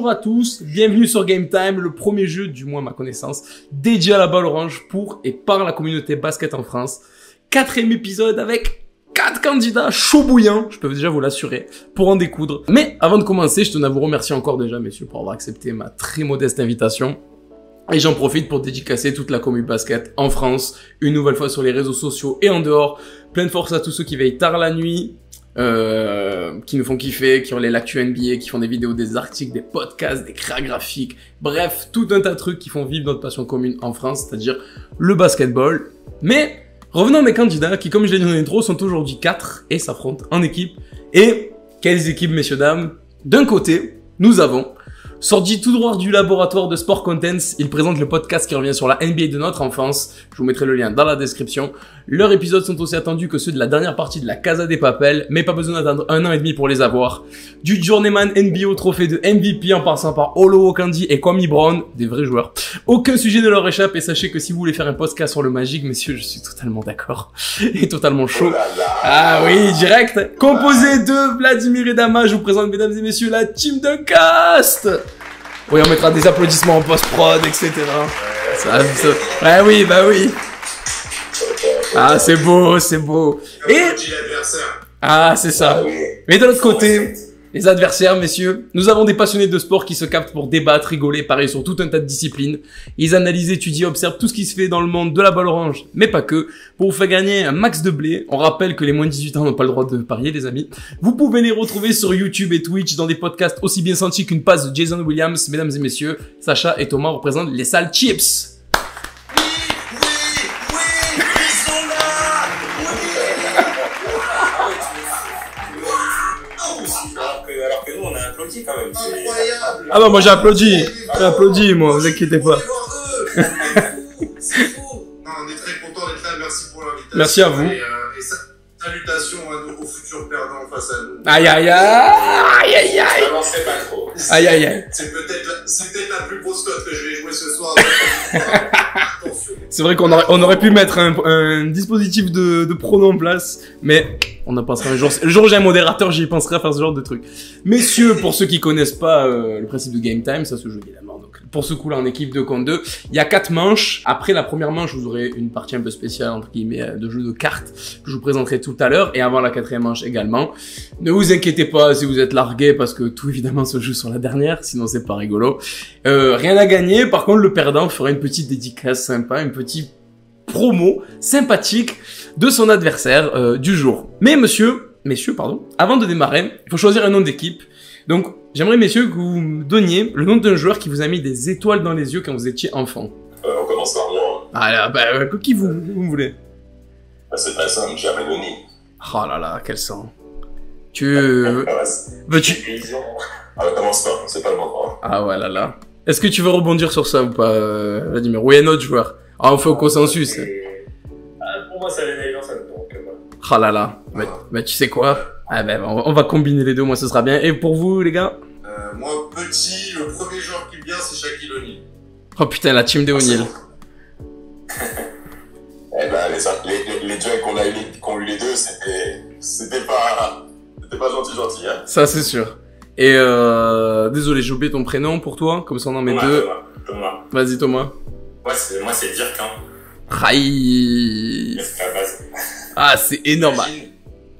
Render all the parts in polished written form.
Bonjour à tous, bienvenue sur Game Time, le premier jeu, du moins à ma connaissance, dédié à la balle orange pour et par la communauté basket en France. 4e épisode avec 4 candidats chauds bouillants, je peux déjà vous l'assurer, pour en découdre. Mais avant de commencer, je tenais à vous remercier encore déjà, messieurs, pour avoir accepté ma très modeste invitation. Et j'en profite pour dédicacer toute la communauté basket en France, une nouvelle fois sur les réseaux sociaux et en dehors. Pleine force à tous ceux qui veillent tard la nuit, qui nous font kiffer, qui ont les l'actu NBA, qui font des vidéos, des articles, des podcasts, des créas graphiques, bref, tout un tas de trucs qui font vivre notre passion commune en France, c'est-à-dire le basketball. Mais revenons à mes candidats qui, comme je l'ai dit dans l'intro, sont aujourd'hui 4 et s'affrontent en équipe. Et quelles équipes, messieurs, dames? D'un côté, nous avons, sorti tout droit du laboratoire de Sport Contents, ils présentent le podcast qui revient sur la NBA de notre enfance. Je vous mettrai le lien dans la description. Leurs épisodes sont aussi attendus que ceux de la dernière partie de la Casa des Papel, mais pas besoin d'attendre 1 an et demi pour les avoir. Du Journeyman NBA au trophée de MVP en passant par Olo Okandi et Kwame Brown, des vrais joueurs. Aucun sujet ne leur échappe et sachez que si vous voulez faire un podcast sur le Magic, messieurs, je suis totalement d'accord. Et totalement chaud. Ah oui, direct. Composé de Vladimir et Dama, je vous présente, mesdames et messieurs, la team de cast. Oui, on mettra des applaudissements en post-prod, etc. Ouais, oui, bah oui. Ah, c'est beau, c'est beau. Et... ah, c'est ça. Mais de l'autre côté, les adversaires, messieurs, nous avons des passionnés de sport qui se captent pour débattre, rigoler, parier sur tout un tas de disciplines. Ils analysent, étudient, observent tout ce qui se fait dans le monde de la balle orange, mais pas que, pour vous faire gagner un max de blé. On rappelle que les moins de 18 ans n'ont pas le droit de parier, les amis. Vous pouvez les retrouver sur YouTube et Twitch dans des podcasts aussi bien sentis qu'une passe de Jason Williams. Mesdames et messieurs, Sacha et Thomas représentent les salles Chips. Alors que nous on a applaudi quand même. Incroyable. Ah bah moi j'ai applaudi moi, vous inquiétez pas. C'est fou. Non, on est très content d'être là, merci pour l'invitation. Merci à vous. Et salutations aux futurs perdants face à nous. Aïe aïe aïe aïe aïe. N'avancez pas trop. Aïe aïe aïe. C'est peut-être la plus grosse cote que je vais jouer ce soir. Attention. C'est vrai qu'on aurait pu mettre un dispositif de pronom en place, mais on en pensera un jour. Le jour où j'ai un modérateur, j'y penserai à faire ce genre de truc. Messieurs, pour ceux qui connaissent pas le principe de Game Time, ça se joue évidemment. Donc, pour ce coup-là, en équipe 2 contre 2, il y a 4 manches. Après la première manche, vous aurez une partie un peu spéciale, entre guillemets, de jeu de cartes, que je vous présenterai tout à l'heure, et avant la 4e manche également. Ne vous inquiétez pas si vous êtes largués, parce que tout évidemment se joue sur la dernière, sinon c'est pas rigolo. Rien à gagner. Par contre, le perdant fera une petite dédicace sympa, une petite promo sympathique de son adversaire du jour. Mais messieurs, pardon, avant de démarrer, il faut choisir un nom d'équipe. Donc, j'aimerais, messieurs, que vous me donniez le nom d'un joueur qui vous a mis des étoiles dans les yeux quand vous étiez enfant. On commence par moi. Ah là, bah, qui vous voulez? C'est très simple, Giamelloni. Oh là là, quel sang. Veux-tu... Ah, commence pas, c'est pas le moment. Ah ouais là là. Est-ce que tu veux rebondir sur ça ou pas, Vladimir? Oui, un autre joueur. Ah, on fait au consensus. Pour moi, ça l'est ça donc. Ah là là. Bah, tu sais quoi? Ah ben, on va combiner les deux, moi ce sera bien. Et pour vous, les gars? Moi, petit, le premier joueur qui me vient, c'est Shaquille O'Neal. Oh putain, la team de O'Neal. Eh ben, les duels qu'on a eu les deux, c'était pas gentil, hein. Ça, c'est sûr. Et désolé, j'ai oublié ton prénom pour toi, comme ça on en met deux. Thomas. Vas-y, Thomas. Moi, c'est Dirk, hein. Aïe. C'est la base. Ah, c'est énorme.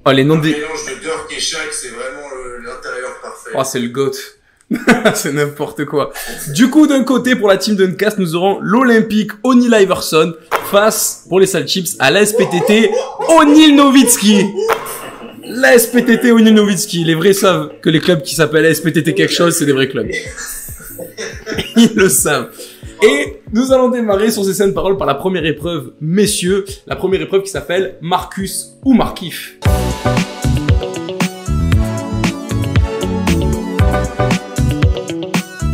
Oh, les noms Le des... mélange de Dirk et Shaq, c'est vraiment l'intérieur parfait. Oh, c'est le GOAT. C'est n'importe quoi. Du coup, d'un côté, pour la team d'Uncast, nous aurons l'Olympique O'Neal Iverson face, pour les salles chips, à l'ASPTT O'Neal Nowitzki. L'ASPTT O'Neal Nowitzki. Les vrais savent que les clubs qui s'appellent ASPTT quelque chose, c'est des vrais clubs. Ils le savent. Et nous allons démarrer sur ces saines paroles par la première épreuve, messieurs. La première épreuve qui s'appelle Marcus ou Markif.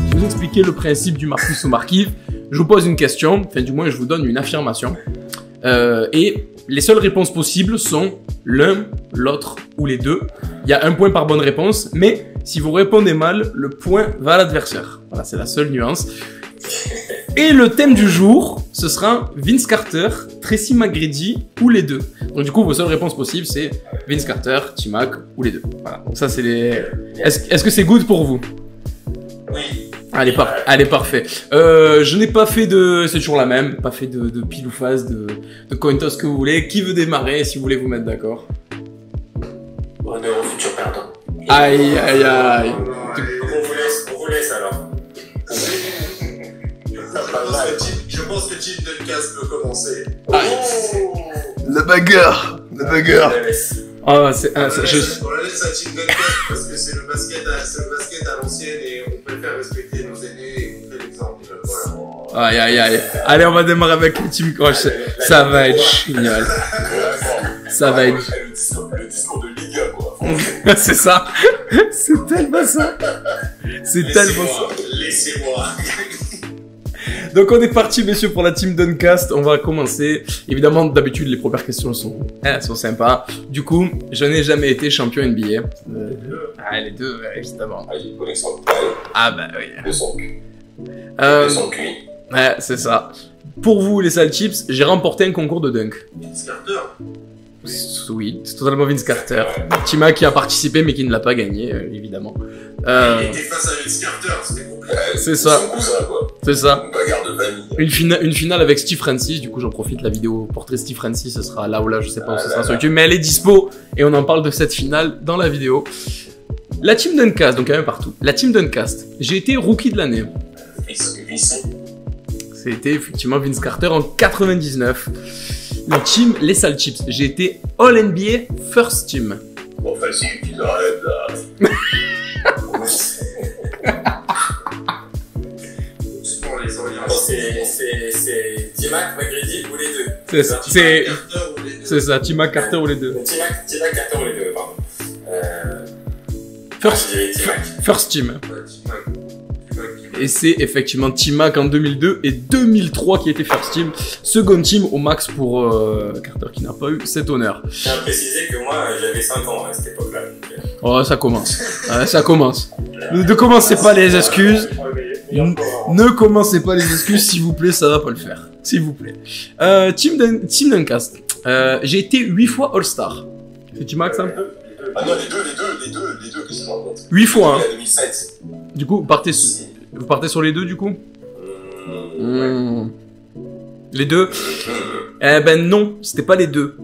Je vais vous expliquer le principe du Marcus ou Markif. Je vous pose une question, enfin du moins je vous donne une affirmation. Et les seules réponses possibles sont l'un, l'autre ou les deux. Il y a un point par bonne réponse, mais si vous répondez mal, le point va à l'adversaire. Voilà, c'est la seule nuance. Et le thème du jour, ce sera Vince Carter, Tracy McGrady ou les deux. Donc du coup, vos seules réponses possibles, c'est Vince Carter, T-Mac ou les deux. Voilà, donc ça c'est les... Est-ce que c'est good pour vous? Oui. Allez, parfait. Je n'ai pas fait de... C'est toujours la même. Pas fait de pile ou face, de coin toss que vous voulez. Qui veut démarrer si vous voulez vous mettre d'accord? Honneur au futur perdant. Aïe. On vous laisse alors. Je pense que Team Duncast peut commencer. La bagarre. On la laisse. Oh, On la laisse à Team Duncast parce que c'est le basket à l'ancienne et on préfère respecter nos aînés et montrer l'exemple. Voilà. Aïe. Allez, on va démarrer avec le Team Crush. Ça va être génial. Ça va être... Le discours de Liga, quoi. C'est ça. C'est tellement ça. Laissez-moi. Donc on est parti, messieurs, pour la team Duncast. On va commencer. Évidemment, d'habitude, les premières questions sont sympas. Du coup, je n'ai jamais été champion NBA. Les deux, évidemment. Ah, il connaît son Ah bah oui. de son cul. Euh, De son cul. ouais, c'est ça. Pour vous, les sales chips, j'ai remporté un concours de dunk. Vince Carter. Oui, c'est totalement Vince Carter. Tima qui a participé mais qui ne l'a pas gagné, évidemment. Il était face à Vince Carter, c'était compliqué. C'est ça. Son cousin, quoi. C'est ça. Une bagarre de famille. Une finale avec Steve Francis, du coup j'en profite, la vidéo portrait Steve Francis, ce sera là ou là, je sais pas où ce sera sur YouTube, mais elle est dispo et on en parle de cette finale dans la vidéo. La team Duncast, donc quand même partout. La team Duncast, j'ai été rookie de l'année. C'était effectivement Vince Carter en 99. La team Les Sales Chips, j'ai été All NBA First Team. Bon, facile, qu'ils arrêtent là. Juste pour les orients. C'est T-Mac, McGrady ou les deux. C'est Carter ou les deux. c'est ça, Tima Carter ou les deux. T-Mac, Carter ou les deux, pardon. First, Je dirais T-Mac. first Team. Ouais, T-Mac. Et c'est effectivement T-Mac en 2002 et 2003 qui était First Team. Second Team au max pour Carter qui n'a pas eu cet honneur. Je tiens à préciser que moi, j'avais 5 ans à cette époque-là. Oh, ça commence. Ça commence. Ne commencez pas les excuses. Ne commencez pas les excuses, s'il vous plaît, ça va pas le faire. S'il vous plaît. Team Duncast. J'ai été 8 fois All-Star. C'est T-Mac ça? Ah non, les deux, que je rencontre. 8 fois, hein. 2007. Du coup, vous partez sur les deux, du coup? Les deux? Eh ben non, c'était pas les deux.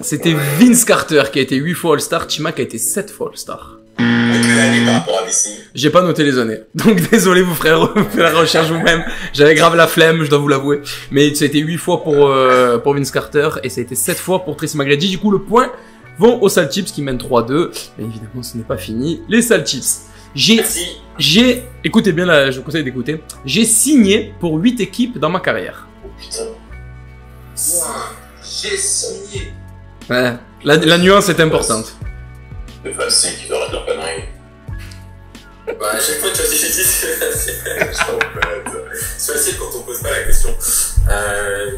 C'était Vince Carter qui a été 8 fois All-Star, T-Mac a été 7 fois All-Star. Quelle année par rapport à Messi? J'ai pas noté les années. Donc désolé, vous ferez la recherche vous-même. J'avais grave la flemme, je dois vous l'avouer. Mais ça a été 8 fois pour Vince Carter et ça a été 7 fois pour Tracy McGrady. Du coup, le point vont aux Sales Chips qui mènent 3-2. Mais évidemment, ce n'est pas fini. Les Sales Chips. Écoutez bien là, je vous conseille d'écouter. J'ai signé pour 8 équipes dans ma carrière. Oh putain. Wow, j'ai signé. Ouais. La nuance est importante. C'est facile qu'ils arrêtent leur connerie. Bah, à chaque fois que tu as dit, c'est facile. En fait. C'est facile quand on pose pas la question.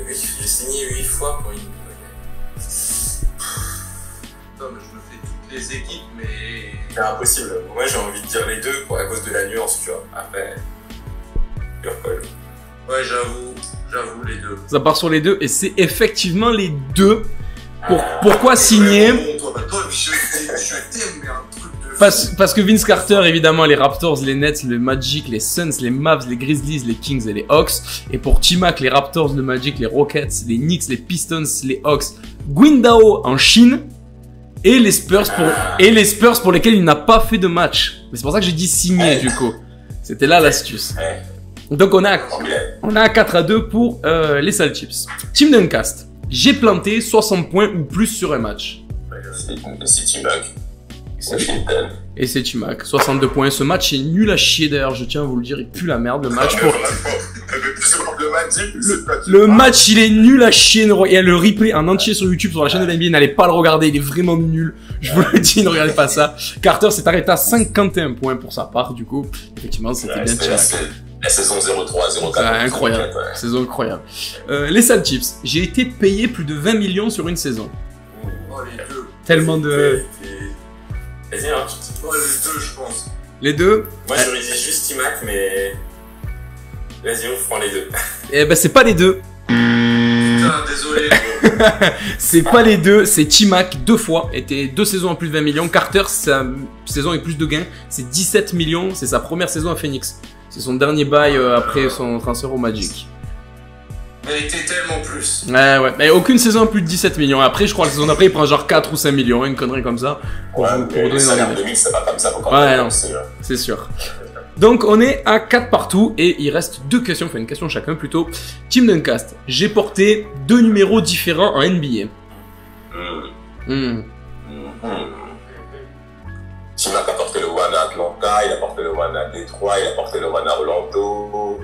J'ai signé 8 fois pour une. Putain, mais je me fais toutes les équipes, mais. C'est impossible. Moi, j'ai envie de dire les deux à cause de la nuance, tu vois. Après, Ouais, j'avoue les deux. Ça part sur les deux et c'est effectivement les deux. Pourquoi signer? Bon, toi, je t'aime, mais un truc de. Parce que Vince Carter, évidemment, les Raptors, les Nets, le Magic, les Suns, les Mavs, les Grizzlies, les Kings et les Hawks. Et pour T-Mac, les Raptors, le Magic, les Rockets, les Knicks, les Pistons, les Hawks, Guingdao en Chine et les Spurs pour lesquels il n'a pas fait de match. Mais c'est pour ça que j'ai dit signer du coup. C'était là l'astuce. Donc on a 4-2 pour les Sales Chips. Team Duncast. J'ai planté 60 points ou plus sur un match. C'est T-Mac. C'est Chilton. Et c'est T-Mac, 62 points. Ce match est nul à chier d'ailleurs, je tiens à vous le dire, il pue la merde le match. Le match il est nul à chier, il y a le replay en entier sur YouTube, sur la chaîne de l'NBA, n'allez pas le regarder, il est vraiment nul. Je vous le dis, ne regardez pas ça. Carter s'est arrêté à 51 points pour sa part, du coup. Effectivement, c'était bien T-Mac. La saison 0-3, 0-4. Incroyable, saison incroyable. Les Sales Chips, j'ai été payé plus de 20 millions sur une saison. Oh, les deux. Tellement de... Vas-y, hein. Oh, les deux, je pense. Les deux? Moi, j'aurais dit juste T-Mac, mais. Vas-y, on prend les deux. Eh ben, c'est pas les deux. Putain, désolé, gros. C'est pas les deux, c'est T-Mac 2 fois, était 2 saisons à plus de 20 millions. Carter, sa saison avec plus de gains, c'est 17 millions, c'est sa première saison à Phoenix. C'est son dernier bail après son transfert au Magic. Mais il était tellement plus. Ouais, mais aucune saison à plus de 17 millions. Après, je crois que la saison d'après, il prend genre 4 ou 5 millions, une connerie comme ça. Ouais, pour mais donner le salaire dans de 2000, c'est pas comme ça. Faut quand Ouais, même non. penser, C'est sûr. Donc, on est à 4 partout et il reste 2 questions, enfin une question chacun plutôt. Team Duncast, j'ai porté 2 numéros différents en NBA. T-Mac a porté le one à Atlanta, il a porté le one à Détroit, il a porté le one à Orlando,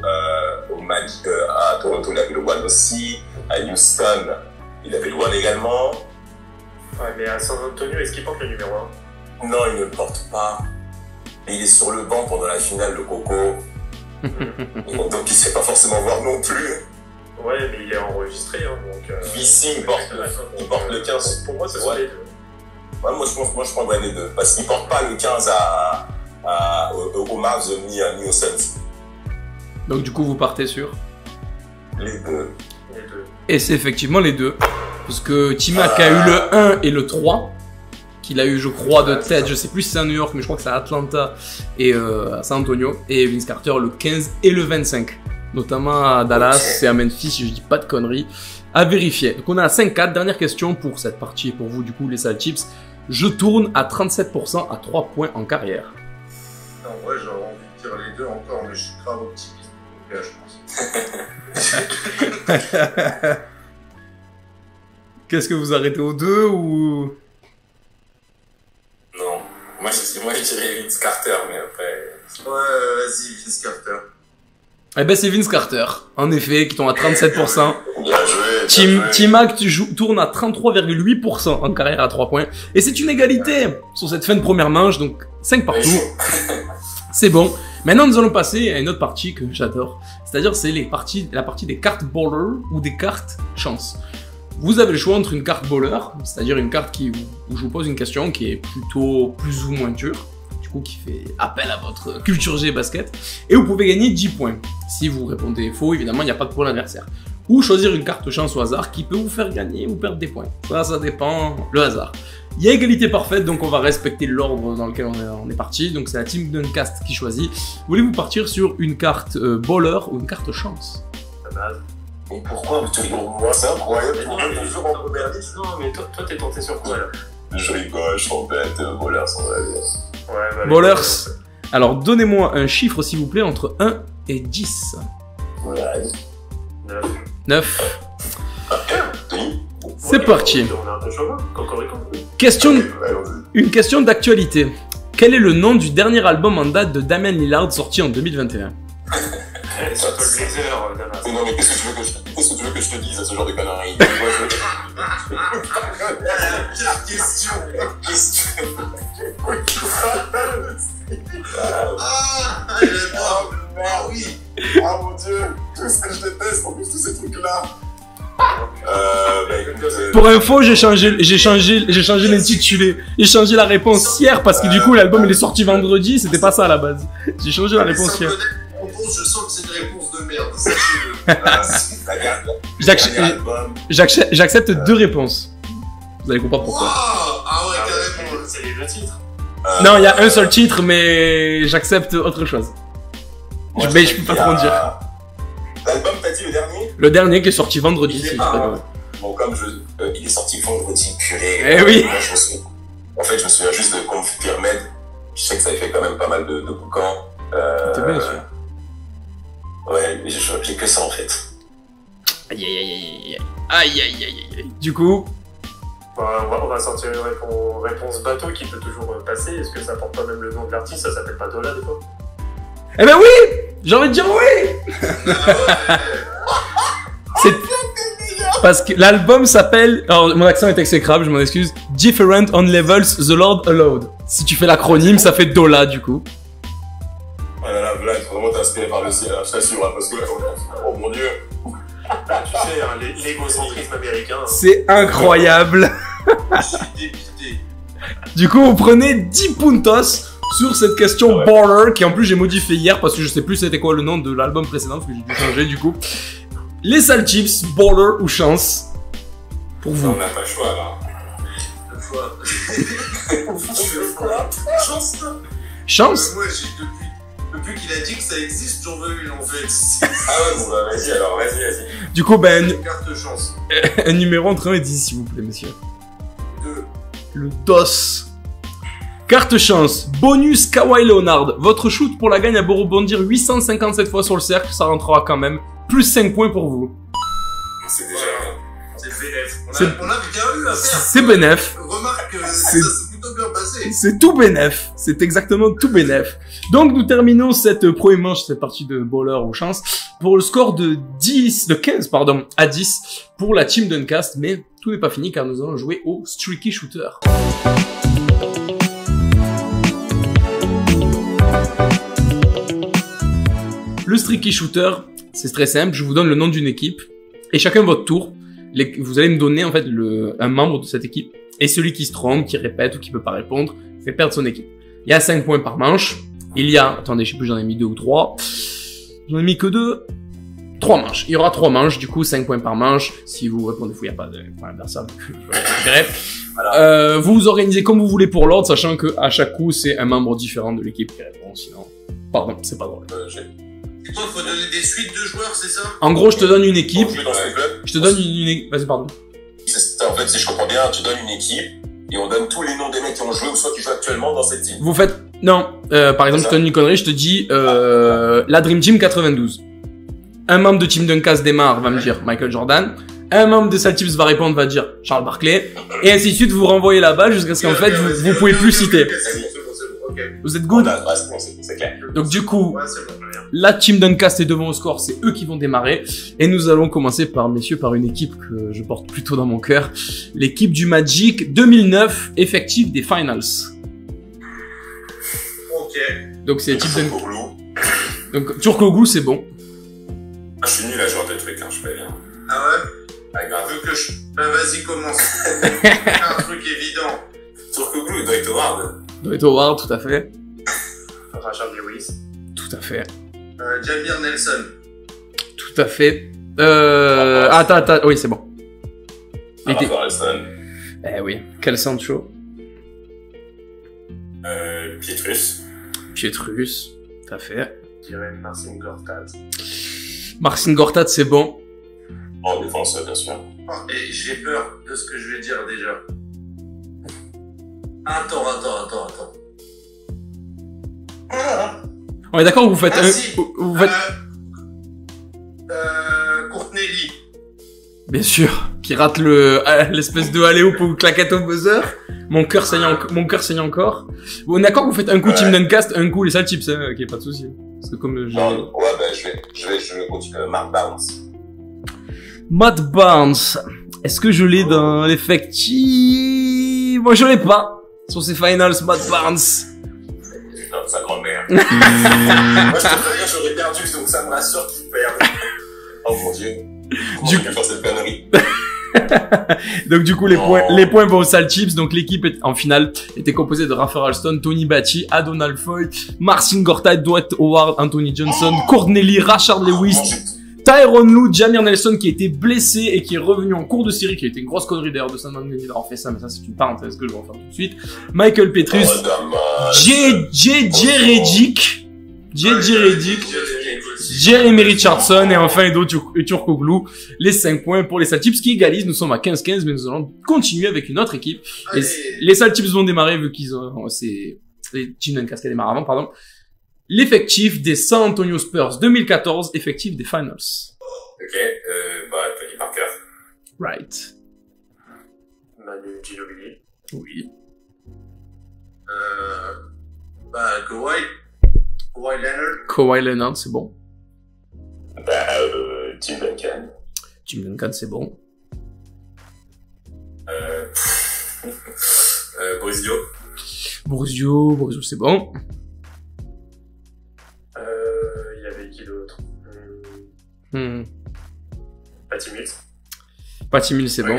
au Magic, à Toronto, il avait le one aussi, à Houston, il avait le one également. Ouais, mais à San Antonio, est-ce qu'il porte le numéro 1? Non, il ne le porte pas. Et il est sur le banc pendant la finale de Coco. Donc il ne se fait pas forcément voir non plus. Ouais, mais il est enregistré, hein, donc... Ici, il porte le 15. Pour moi, ce sont les deux. Ouais, moi je prendrais les deux. Parce qu'il ne porte pas le 15 au Mavs ni au Suns. Donc, du coup, vous partez sur Les deux. Et c'est effectivement les deux. Parce que T-Mac a eu le 1 et le 3. Qu'il a eu, je crois, de tête. Je sais plus si c'est à New York, mais je crois que c'est à Atlanta et à San Antonio. Et Vince Carter, le 15 et le 25. Notamment à Dallas et à Memphis, si je dis pas de conneries. À vérifier. Donc on a 5-4. Dernière question pour cette partie, pour vous, du coup, les sales chips. Je tourne à 37% à 3 points en carrière. Non, ouais, j'aurais envie de dire les deux encore, mais je suis grave optimiste. Je pense. Qu'est-ce que vous arrêtez aux deux ou... Non. Moi, je dirais Vince Carter, mais après... Ouais, vas-y, Vince Carter. Eh ben c'est Vince Carter, en effet, qui tombe à 37%. Bien joué. T-Mac, tourne à 33,8% en carrière à 3 points. Et c'est une égalité sur cette fin de première manche, donc 5 partout. C'est bon. Maintenant, nous allons passer à une autre partie que j'adore. C'est-à-dire, c'est la partie des cartes baller ou des cartes chance. Vous avez le choix entre une carte baller, c'est-à-dire une carte où je vous pose une question qui est plutôt plus ou moins dure, du coup qui fait appel à votre culture G basket, et vous pouvez gagner 10 points. Si vous répondez faux, évidemment, il n'y a pas de point l'adversaire. Ou choisir une carte chance au hasard qui peut vous faire gagner ou perdre des points. Ça dépend, le hasard. Il y a égalité parfaite, donc on va respecter l'ordre dans lequel on est parti. Donc c'est la team Duncast qui choisit. Voulez-vous partir sur une carte baller ou une carte chance? Mais pourquoi toujours moi? C'est incroyable. Non, Toujours en première liste. Non, mais toi, t'es tenté sur quoi, là? Je rigole, je suis bête. Ballers, on va dire. Ouais, bah, Ballers. Alors donnez-moi un chiffre s'il vous plaît entre 1 et 10. Ouais. 9. Oui. C'est parti. On a un peu chauvin, Cocorico. Une question d'actualité. Quel est le nom du dernier album en date de Damian Lillard sorti en 2021? C'est toi le blazer, Damas. Non, mais qu'est-ce que tu veux que je te dise à ce genre de conneries? Question. Ah, il est mort. Ah oui. Ah mon dieu, tout ce que je déteste en plus tous ces trucs-là. Pour info, j'ai changé l'intitulé. J'ai changé la réponse hier parce que du coup l'album il est sorti vendredi, c'était pas ça à la base. J'ai changé la réponse hier. Je sens que c'est une réponse de merde, sachez-le. J'accepte 2 réponses. Vous allez comprendre pourquoi. Wow. Ah ouais, carrément. C'est les deux titres. Non, il y a un seul titre, mais j'accepte autre chose. Mais je peux pas trop en dire. L'album, t'as dit le dernier? Le dernier qui est sorti vendredi. Il est si pas- je sais pas. Bon, comme il est sorti vendredi, purée. Eh oui. Moi, je me souviens juste de Confirmed. Je sais que ça a fait quand même pas mal de boucans. C'était bien sûr. Ouais, mais j'ai que ça en fait. Aïe aïe aïe aïe aïe aïe aïe. Du coup, Bah, on va sortir une réponse bateau qui peut toujours passer. Est-ce que ça porte pas même le nom de l'artiste? Ça s'appelle pas Dola, des fois? eh ben oui, j'ai envie de dire oui. C'est parce que l'album s'appelle, alors mon accent est exécrable, je m'en excuse. Different on levels, the Lord allowed. Si tu fais l'acronyme, ça fait Dola du coup. Oh là là, il faut vraiment t'inspirer par le ciel, je t'assure, parce que là, oh mon dieu. Tu sais, hein, l'égocentrisme américain. Hein. C'est incroyable. Je suis dépité. Du coup, vous prenez 10 puntos sur cette question baller qui en plus j'ai modifié hier parce que je sais plus c'était quoi le nom de l'album précédent parce que j'ai dû changer du coup. Les sales chips, baller ou chance? Pour vous. On n'a pas le choix, là. Le choix. Chance, là. Chance? Moi, depuis qu'il a dit que ça existe, j'en veux une, en fait. Ah ouais, bon, bah, vas-y, alors, vas-y. Du coup, ben, Carte chance. un numéro entre 1 et 10, s'il vous plaît, monsieur. 2. Le DOS. Carte chance. Bonus Kawhi Leonard. Votre shoot pour la gagne a beau rebondir 857 fois sur le cercle, ça rentrera quand même. Plus 5 points pour vous. C'est déjà... C'est bénéf. C'est- On a bien eu à faire. C'est bénef. Remarque, ça C'est- s'est plutôt bien passé. C'est tout bénef. C'est exactement tout bénef. Donc, nous terminons cette première manche, cette partie de bowler ou chance, pour le score de 15, pardon, à 10 pour la team Duncast. Mais tout n'est pas fini car nous allons jouer au Streaky Shooter. Le Streaky Shooter, c'est très simple. Je vous donne le nom d'une équipe et chacun votre tour, vous allez me donner en fait un membre de cette équipe. Et celui qui se trompe, qui répète ou qui peut pas répondre, fait perdre son équipe. Il y a 5 points par manche. Il y a, attendez, je sais plus, j'en ai mis 2 ou 3. J'en ai mis que 2. 3 manches. Il y aura 3 manches, du coup 5 points par manche. Si vous répondez fou, il n'y a pas de point inversable. Vous vous organisez comme vous voulez pour l'ordre, sachant que à chaque coup, c'est un membre différent de l'équipe qui répond, sinon... Pardon, c'est pas drôle. Et toi, faut donner des suites de joueurs, c'est ça? En gros, je te donne une équipe. On joue dans ce club. Je te donne une équipe. Vas-y, pardon. C'est ça, en fait, si je comprends bien, tu donnes une équipe et on donne tous les noms des mecs qui ont joué ou soit qui jouent actuellement dans cette team. Vous faites... Non, par exemple, je te donne une connerie, je te dis la Dream Team 92. Un membre de Team Duncast démarre, va me dire Michael Jordan. Un membre de Saltips va répondre, va dire Charles Barkley. Et ainsi de suite, vous renvoyez la balle jusqu'à ce qu'en fait, vous pouvez plus citer. C'est bon, ok. Vous êtes good? Ouais, c'est bon, c'est clair. Donc du coup, Ouais, c'est bon, bien. la Team Duncast est devant au score, c'est eux qui vont démarrer. Et nous allons commencer par, messieurs, par une équipe que je porte plutôt dans mon cœur. L'équipe du Magic 2009, effectif des Finals. Ok. Donc c'est l'équipe Duncast. Turkoglu. Donc Turkoglu, c'est bon. Ah, je suis nul à ce genre de trucs, hein, je fais bien. Ah ouais? Ah, grave. Veux que je... Bah, vas-y, commence. Un truc évident. Turkoglu, Dwight Howard. Dwight Howard, tout à fait. Rashard Lewis. Tout à fait. Jamir Nelson. Tout à fait. Attends, oui, c'est bon. Il était- Arthur Alston. Eh oui, quel Sancho. Pietrus. Pietrus, tout à fait. Je dirais Marcin Gortat. Marcin Gortat, c'est bon. En défense, bien sûr. Oh, et j'ai peur de ce que je vais dire déjà. Attends. On est d'accord, vous faites Ah, un... si. Vous faites... Courtney Lee. Bien sûr, qui rate l'espèce de alley-oop ou claquette au buzzer. Mon cœur saigne encore. On est d'accord que vous faites un coup Ouais. Team Duncast, un coup les Saltips, hein, ok, pas de souci. Parce que comme j'ai... Non, ouais, ben, je vais continuer. Mark Barnes. Matt Barnes. Est-ce que je l'ai dans l'effectif? Moi, je l'ai pas. Sur ces finals, Matt Barnes. Putain, sa grand-mère. Moi, je te préviens, j'aurais perdu, donc ça me rassure qu'il perde. Oh mon dieu. Comment j'ai pu faire cette connerie? Donc du coup les Oh. points vont aux Saltips. Donc l'équipe en finale était composée de Rafer Alston, Tony Batty, Adonal Foy, Marcin Gortat, Dwight Howard, Anthony Johnson, Courtney Lee, Rashard Lewis, Tyronn Lue, Jamir Nelson qui a été blessé et qui est revenu en cours de série, qui a été une grosse connerie d'ailleurs de San Antonio d'avoir fait ça, mais ça c'est une parenthèse que je vais refaire tout de suite. Michael Petrus, Oh, dommage. J.J. Redick, Jeremy Richardson et enfin Edo Turkoglu. Les 5 points pour les Saltips qui égalisent. Nous sommes à 15-15, mais nous allons continuer avec une autre équipe. Allez. Les Saltips vont démarrer vu qu'ils ont... C'est les Team Duncast qui démarrent avant, pardon. L'effectif des San Antonio Spurs 2014, effectif des Finals. Ok, Tony Parker. Right. Manu Ginobili. Oui. Kawhi Leonard. Kawhi Leonard, c'est bon. Tim Duncan. Team Duncan, c'est bon. Boris Dio. Borusio, c'est bon. Il y avait qui d'autre? Patty Mills. Patty Mills, c'est bon.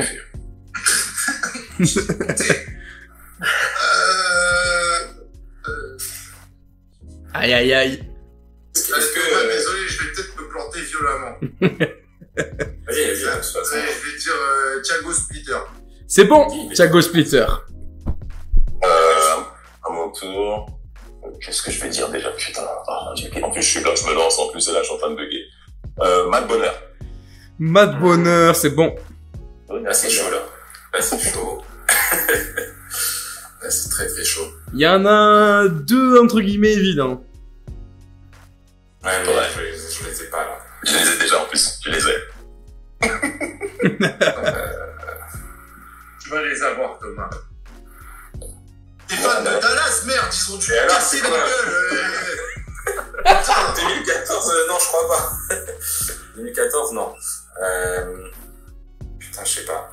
Aïe, aïe, aïe. Désolé, je vais peut-être me planter violemment. Oui, toute façon. Ouais, je vais dire Thiago Splitter. C'est bon, Thiago Splitter. À mon tour. Qu'est-ce que je vais dire déjà? Putain. En plus, je suis là, je me lance. En plus, et là, je suis en train de bugger. Matt Bonner. Matt Bonner, c'est bon. Là, c'est chaud, là. Là, c'est chaud. Là, c'est très très chaud. Il y en a deux, entre guillemets, évidents. Ouais, je les ai pas, là. Je les ai déjà, en plus. Je les ai. Tu vas les avoir, Thomas. T'es fan de Dallas, merde, ils ont dû casser la gueule. Putain, 2014, non, je crois pas. 2014, non. Putain, je sais pas.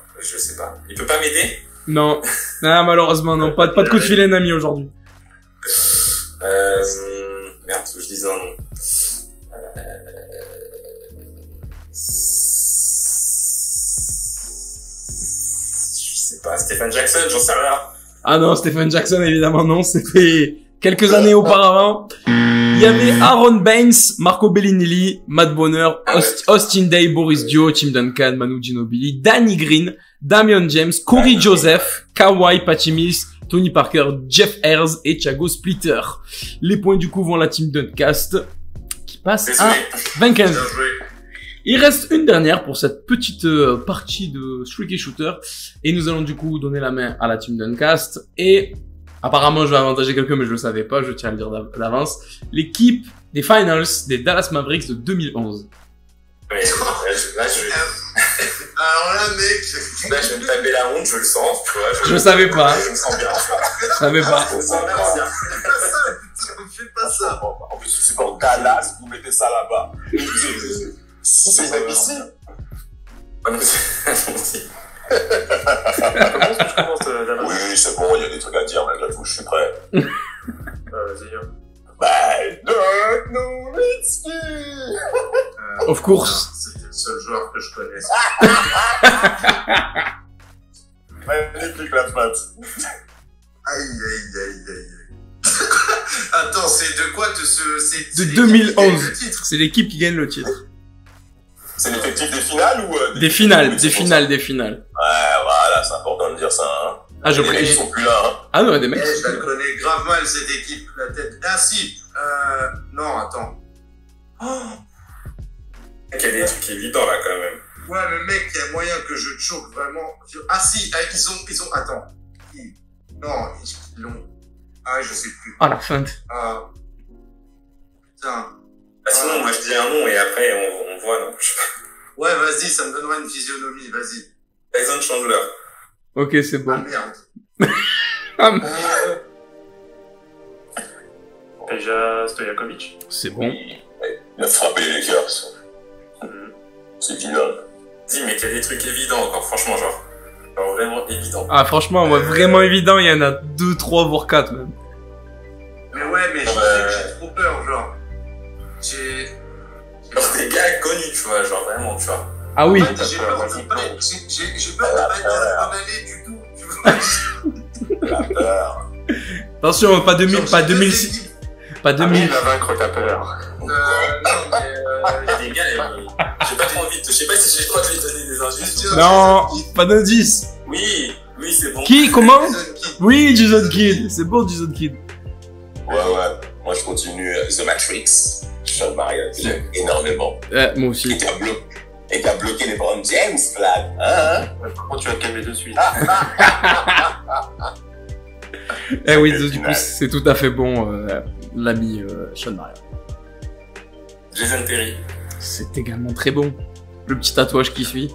Il peut pas m'aider? Non. Ah, malheureusement, non. Pas de coup de filet, Nami, aujourd'hui. Merde, faut que je dise un nom. Je sais pas, Stephen Jackson, j'en sais rien. Ah non, Stephen Jackson, évidemment, non. C'était quelques années auparavant. Il y avait Aaron Baines, Marco Bellinelli, Matt Bonner, Austin Day, Boris Dio, Tim Duncan, Manu Ginobili, Danny Green, Damian James, Corey Joseph, Kawhi, Patty Mills, Tony Parker, Jeff Ayres et Thiago Splitter. Les points du coup vont à la team Duncast qui passe à 25. Bien joué. Il reste une dernière pour cette petite partie de Streaky Shooter et nous allons du coup donner la main à la team Duncast et apparemment je vais avantager quelqu'un mais je le savais pas, je tiens à le dire d'avance, l'équipe des Finals des Dallas Mavericks de 2011. Ouais, là, Alors là, mec. Là, je vais me taper la honte, je le sens, tu vois. Je savais pas. Je me sens bien. Je savais pas. Je me sens bien. Fais pas ça. En plus, c'est pour Dallas, vous mettez ça là-bas. C'est ici. Comment est-ce que je commence d'avance? Oui, c'est bon, il y a des trucs à dire, malgré tout, je suis prêt. Vas-y. Bah, Dirk Nowitzki. Of course. C'était le seul joueur que je connaisse. Magnifique la patte. Aïe, aïe, aïe, aïe. Attends, c'est de quoi c'est De l'équipe 2011. qui gagne le titre. C'est l'équipe qui gagne le titre. C'est l'effectif des finales ou Des finales. Ouais, voilà, c'est important de dire ça, hein. Ah, Les mecs, ils sont plus là, hein. Ah non, des mecs. Je la connais grave mal cette équipe, la tête. Ah si, non, attends. Oh, Il y a des trucs évidents là quand même. ouais, mais mec, il y a moyen que je choque vraiment. Ah si, ils ont, attends. Non, ils l'ont. Ah, je sais plus. Ah, la feinte. Ah. Putain. Bah, sinon, moi je dis un nom et après on voit, non. Ouais, vas-y, ça me donnera une physionomie, vas-y. Tyson Chandler. Ok, c'est Ah bon. merde. Ah, Déjà Stojakovic. c'est bon. Il a frappé les Lakers. C'est évident. Dis, mais qu'il y a des trucs évidents encore, franchement, genre vraiment évident. Ah, franchement, ouais, vraiment évident, il y en a 2, 3, voire 4 même. Mais ouais, mais j'ai trop peur, genre. Genre des gars connus, tu vois, genre vraiment, tu vois. Ah oui. En fait, j'ai peur de pas être dans la bonne année du tout, tu vois. La peur. Attention, pas 2000, Genre, pas j'ai deux 2006, équipes. pas 2000. va vaincre ta peur. Non, mais Les gars, j'ai pas trop envie de... Je sais pas si j'ai le droit de lui donner des indices. Non, pas d'indice. Oui, c'est bon. Qui, comment? Jason Kidd. Oui, Jason Kidd. C'est bon, Jason Kidd. Ouais. Moi je continue The Matrix. Sean Marion, j'aime énormément. Moi aussi. Et qui a bloqué les Brown James, Flag. Hein? Par contre, tu vas te calmer de suite. Eh oui, C'était du coup, final. c'est tout à fait bon, l'ami Sean Marion. Jason Terry. C'est également très bon. Le petit tatouage qui suit.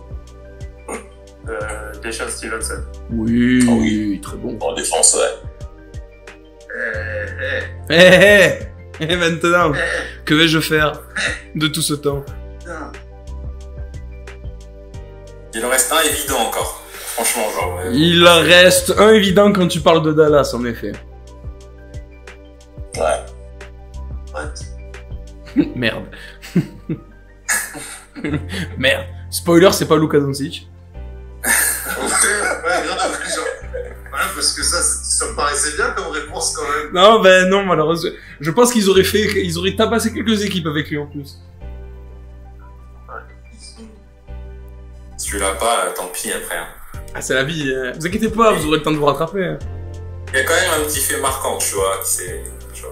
Deshaun Stevenson. Oui, Ah oui. très bon. En défense, ouais. Et maintenant, que vais-je faire de tout ce temps? Putain. Il en reste un évident encore. Franchement, genre... Il reste un évident quand tu parles de Dallas, en effet. Ouais. What? Merde. Merde. Spoiler, c'est pas Luka Doncic. Ouais, grave, genre. Voilà, parce que ça me paraissait bien comme réponse quand même. Non, ben non, malheureusement. Je pense qu'ils auraient tabassé quelques équipes avec lui en plus. Si tu l'as pas, tant pis après. Hein. Ah, c'est la vie. Vous inquiétez pas, vous aurez le temps de vous rattraper. Hein. Il y a quand même un petit fait marquant, tu vois. Tu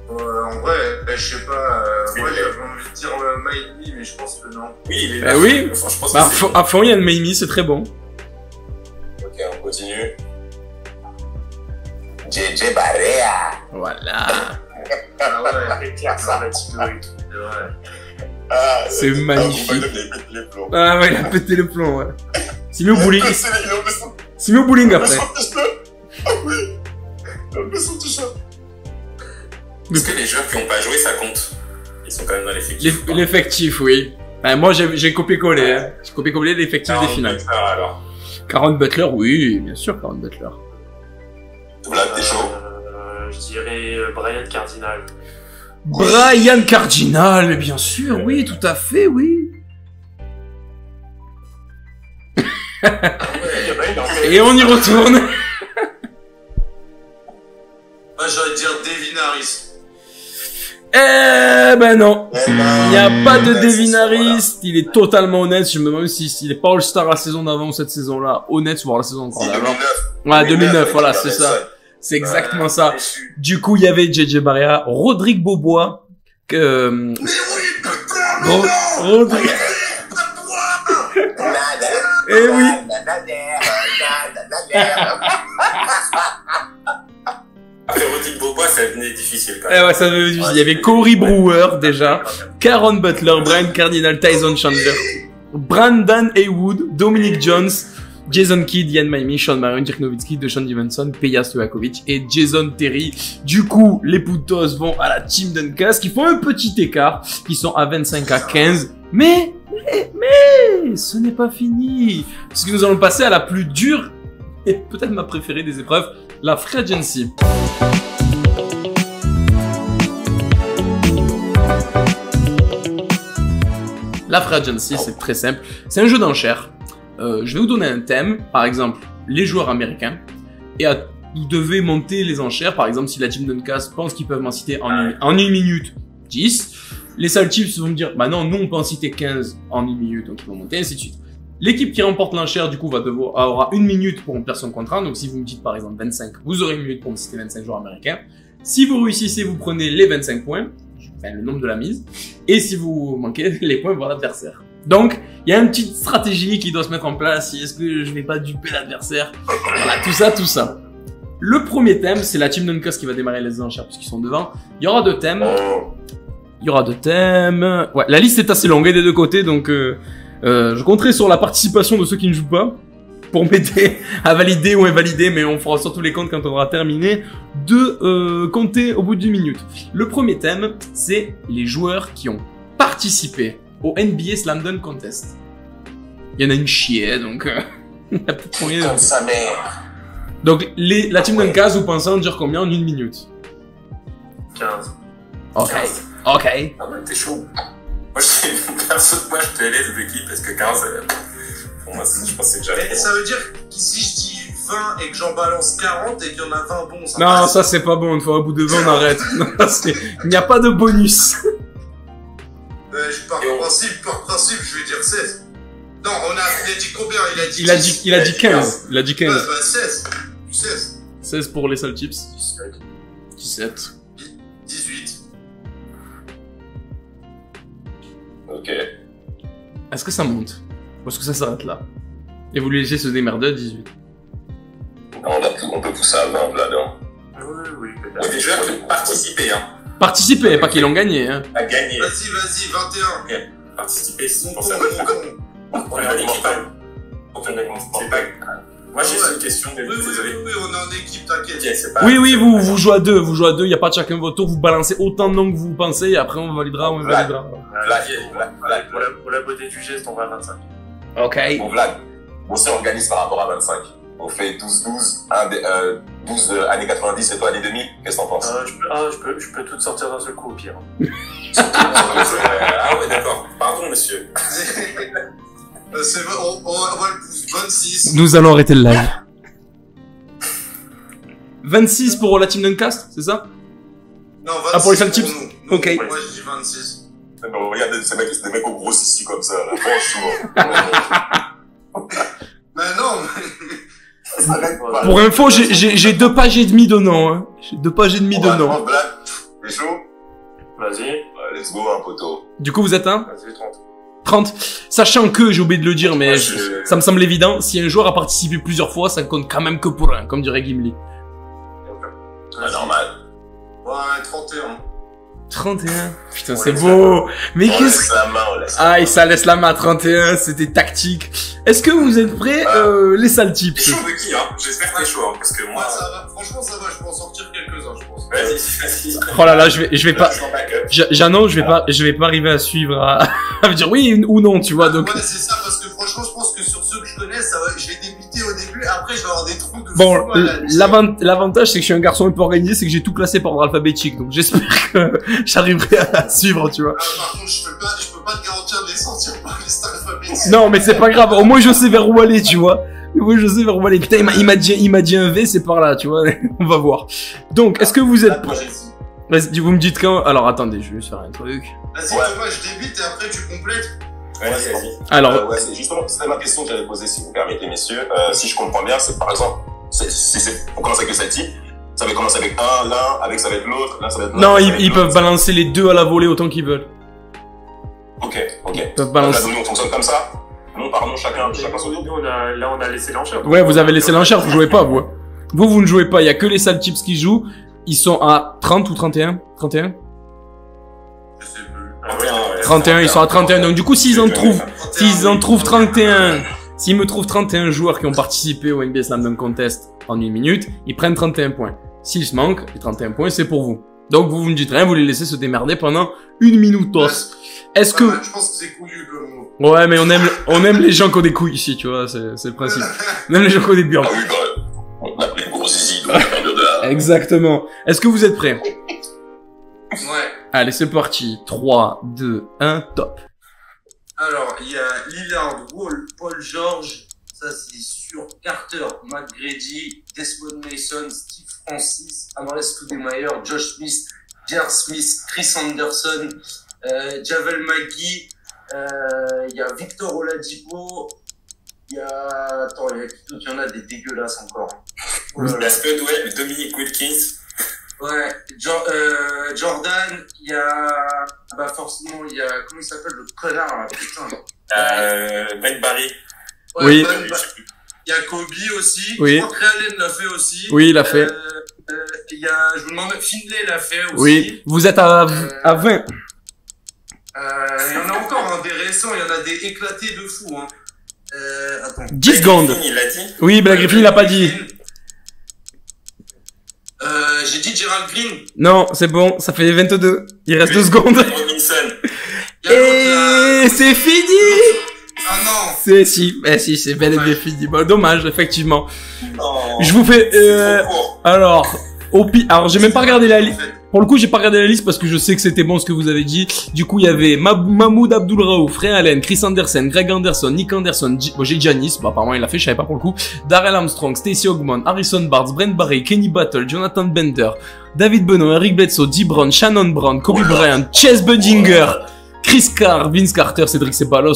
vois. En vrai, je sais pas. Moi, j'avais envie de dire Miley, mais je pense que non. Oui, il est Bah là. oui. Enfin, je pense Bah, que à fond, il y a le Mamie, c'est très bon. Ok, on continue. JJ Barea. Voilà. Ah ouais, Ça va être c'est vrai. Ah, C'est magnifique. Les plombs. Ah ouais, il a pété le plomb, ouais. C'est mis au bowling. Il a oublié son C'est mis au bowling après. t-shirt. Ah oui. Il a oublié son t-shirt. Est-ce que les joueurs qui n'ont pas joué, ça compte? Ils sont quand même dans l'effectif. L'effectif, oui. Moi, j'ai copié-collé. Hein. J'ai copié-collé l'effectif des finales. Alors. Caron Butler, oui, bien sûr, Caron Butler. Vlad, t'es chaud? Je dirais Brian Cardinal. Brian Cardinal, bien sûr, oui, tout à fait, oui. Et on y retourne. Moi, j'aurais dire Devin Harris. Eh ben non. Il n'y a pas de Devin Voilà. Harris. Il est totalement honnête. Je me demande s'il est pas All-Star la saison d'avant ou cette saison-là. Honnête, voire la saison encore Si, d'avant. 2009. Ouais, 2009, voilà, avec c'est Nelson. ça. C'est exactement ça. Du coup, il y avait JJ Barea, Rodrigue Beaubois, Mais oui, putain, mais Ro- non! Rodrigue. Eh oui. Après, Rodrigue Beaubois, ça devenait difficile quand Eh même. ouais, ça veut dire, il y avait Corey Brewer, déjà. Caron Butler, Brian Cardinal, Tyson Chandler, Brandon Haywood, Dominic Jones, Jason Kidd, Ian Maimi, Sean Marion, Dirk Nowitzki, Deshaun Stevenson, Peja Stojakovic et Jason Terry. Du coup, les Putos vont à la Team Duncas, qui font un petit écart, qui sont à 25 à 15. Mais, ce n'est pas fini. Parce que nous allons passer à la plus dure, et peut-être ma préférée des épreuves, la Free Agency. La Free Agency, c'est très simple. C'est un jeu d'enchères. Je vais vous donner un thème, par exemple, les joueurs américains, et vous devez monter les enchères. Par exemple, si la Team Duncas pense qu'ils peuvent m'en citer en une minute 10, les Celtics vont me dire, bah non, nous on peut en citer 15 en une minute, donc ils vont monter, ainsi de suite. L'équipe qui remporte l'enchère, du coup, aura une minute pour remplir son contrat. Donc si vous me dites par exemple 25, vous aurez une minute pour me citer 25 joueurs américains. Si vous réussissez, vous prenez les 25 points, enfin le nombre de la mise, et si vous manquez, les points pour l'adversaire. Donc, il y a une petite stratégie qui doit se mettre en place. Est-ce que je vais pas duper l'adversaire? Voilà, tout ça. Le premier thème, c'est la Team Duncas qui va démarrer les enchères puisqu'ils sont devant. Il y aura deux thèmes. Ouais, la liste est assez longue des deux côtés, donc je compterai sur la participation de ceux qui ne jouent pas pour m'aider à valider ou invalider, mais on fera surtout les comptes quand on aura terminé de compter au bout d'une minute. Le premier thème, c'est les joueurs qui ont participé au NBA Slam Dunk Contest. Il y en a une chier, donc il y a peut-être moyen. Comme sa mère. Donc la Team Duncas, vous pensez en dire combien en une minute? 15. Ok. Ah ouais, t'es chaud. Moi, je te laisse d'équipe parce que 15, pour moi, je pense que c'est déjà Et trop. ça veut dire que si je dis 20 et que j'en balance 40 et qu'il y en a 20 bons, ça Non, passe. ça c'est pas bon, une fois au bout de 20 on arrête. Non, il n'y a pas de bonus. Par principe, je vais dire 16. Non, il a dit combien? Il a dit Il a 10. dit 15. Il a dit 15. Bah, 16. 16. 16 pour les sales chips. 17. 18. Ok. Est-ce que ça monte? Ou est-ce que ça s'arrête là? Et vous les laissez se démerder à 18. On peut pousser à 20 là-dedans. Oui, Il y a peut-être. des joueurs qui ont participé, hein. Participez, pas qu'ils l'ont gagné, hein. À gagner. Vas-y, 21. Participer, c'est Mon pour con, ça. mon con. On est en équipe. C'est pas. Moi, j'ai une question, Oui, désolé. on est en équipe, t'inquiète. Ok, c'est pas. Oui, vous jouez à deux, il n'y a pas de chacun votre tour, vous balancez autant de noms que vous pensez, et après on validera, on invalidera. Pour la beauté du geste, on va à 25. Ok. Bon, Vlad, on s'organise par rapport à 25. On fait 12-12, 12 années 90 et toi années 2000. Qu'est-ce que t'en penses? Je peux tout sortir d'un seul coup au pire. Ah ouais, d'accord. Pardon, monsieur. C'est vrai, on va le pousser. 26. Nous allons arrêter le live. 26 pour la Team Duncast, c'est ça? Non, 26 Ah, pour les sales chips? nous. Ok. Moi, je dis 26. Mais regarde, c'est des mecs au gros ici comme ça, là. Franchement. Mais non, Ça arrête pas. Pour info, j'ai 2 pages et demie de nom, hein. J'ai 2 pages et demie de nom. Black, t'es chaud? Vas-y, Ouais, let's go, un poteau. Du coup, vous êtes un vas-y, 30. 30. Sachant que, j'ai oublié de le dire, mais Ouais, je- ça me semble évident, si un joueur a participé plusieurs fois, ça compte quand même que pour un, comme dirait Gimli. Ouais, normal. ouais, 31. 31. Putain, On c'est laisse beau. Mais On qu'est-ce laisse la main, on laisse. Ah, et ça laisse la main à 31, c'était tactique. Est-ce que vous êtes prêts, les sales T'es tips? chaud de qui, hein? J'espère que t'es chaud, hein, parce que Moi, moi... ça va, franchement, ça va, je peux en sortir quelques-uns, je pense. Vas-y. Oh là là, je vais pas, Sans backup. j'annonce, je vais pas arriver à suivre à me dire oui ou non, tu vois, donc. Ouais, c'est ça, parce que franchement, je pense que sur ceux que je connais, ça va, je vais débuter au début, après, je vais avoir des trous de Bon, fou à la liste. l'avantage, c'est que je suis un garçon un peu organisé, c'est que j'ai tout classé par ordre alphabétique, donc j'espère que j'arriverai à suivre, tu vois. Ah, par contre, je peux pas te garantir de les sortir par liste alphabétique. Non, mais c'est pas grave, au moins je sais vers où aller, tu vois. Au moins je sais vers où aller. Putain, il m'a dit un V, c'est par là, tu vois. On va voir. Donc, est-ce que vous êtes prêts? Vas-y, vous me dites quand? Alors, attendez, je vais juste faire un truc. Vas-y, Ouais. Thomas, je débute et après, tu complètes. Vas-y. Alors, Ouais, c'est justement, c'était ma question que j'allais poser, si vous permettez, messieurs. Si je comprends bien, c'est par exemple, si c'est, on commence avec le Celtic, ça va commencer avec l'un, avec ça va être l'autre, là ça va être l'autre. non, ça va être ils l'autre. peuvent balancer les deux à la volée autant qu'ils veulent. Ok. Ils peuvent Donc, balancer. nous, on fonctionne comme ça. Non, pardon, chacun son Nous, tour. on a laissé l'enchère. Ouais, vous avez laissé l'enchère, vous jouez pas, vous. Vous ne jouez pas, il y a que les sales tips qui jouent. Ils sont à 30 ou 31? 31? Je sais plus. Ah ouais, 31, ils sont à 31. Donc, du coup, s'ils en trouvent 31. 31, s'ils me trouvent 31 joueurs qui ont participé au NBA Slam Dunk Contest en 1 minute, ils prennent 31 points. S'ils se manquent, les 31 points, c'est pour vous. Donc, vous me dites rien, vous les laissez se démerder pendant 1 minute tos. Est-ce que... Je pense que c'est couillu comme mot. Ouais, mais on aime les gens qui ont des couilles ici, tu vois, c'est le principe. On aime les gens qui ont des burnes. Ah oui, bah, on a les gros zizi, donc on a de la... Exactement. Est-ce que vous êtes prêts? Ouais. Allez, c'est parti. 3, 2, 1, top. Alors, il y a Lillard, Wall, Paul George, ça c'est sûr, Carter, Matt Grady, Desmond Mason, Steve Francis, Amar'e Stoudemire, Josh Smith, J.R. Smith, Chris Anderson, Javel McGee, il y a Victor Oladipo, il y a... Attends, il y a qui d'autre? Il y en a des dégueulasses encore. Oh là là. La Spud, ouais, Dominic Wilkins. Ouais, Jordan, il y a... Bah forcément, il y a... Comment il s'appelle le connard là, putain. Ben Barry. Ouais, Oui. Il y a Kobe aussi. Oui. Je crois que Ray Allen l'a fait aussi. Oui, il l'a fait. Il y a, je vous demande, Finlay l'a fait aussi. Oui. Vous êtes à 20. Il y en a encore, hein, des récents, il y en a des éclatés de fou, hein. Attends. 10 secondes. Il l'a dit. Oui, Black Griffin, il l'a pas dit. J'ai dit Gerald Green. Non, c'est bon, ça fait 22. Il reste 2 secondes. Robinson. Il y a l'autre, Et c'est fini! Ah non. Si, c'est bel et bien fini. Bon, dommage, effectivement. Non. Je vous fais, C'est trop court. alors, alors j'ai même pas regardé la liste. En fait. Pour le coup, j'ai pas regardé la liste parce que je sais que c'était bon ce que vous avez dit. Du coup, il y avait Mahmoud Abdul-Raouf, Ray Allen, Chris Anderson, Greg Anderson, Nick Anderson, bon, j'ai Giannis, bah apparemment il l'a fait, je savais pas pour le coup. Darrell Armstrong, Stacey Ogman, Harrison Barnes, Brent Barry, Kenny Battle, Jonathan Bender, David Benoît, Eric Bledsoe, Dee Brown, Shannon Brown, Kobe Bryant, Chase Budinger, Chris Carr, Vince Carter, Cedric Ceballos,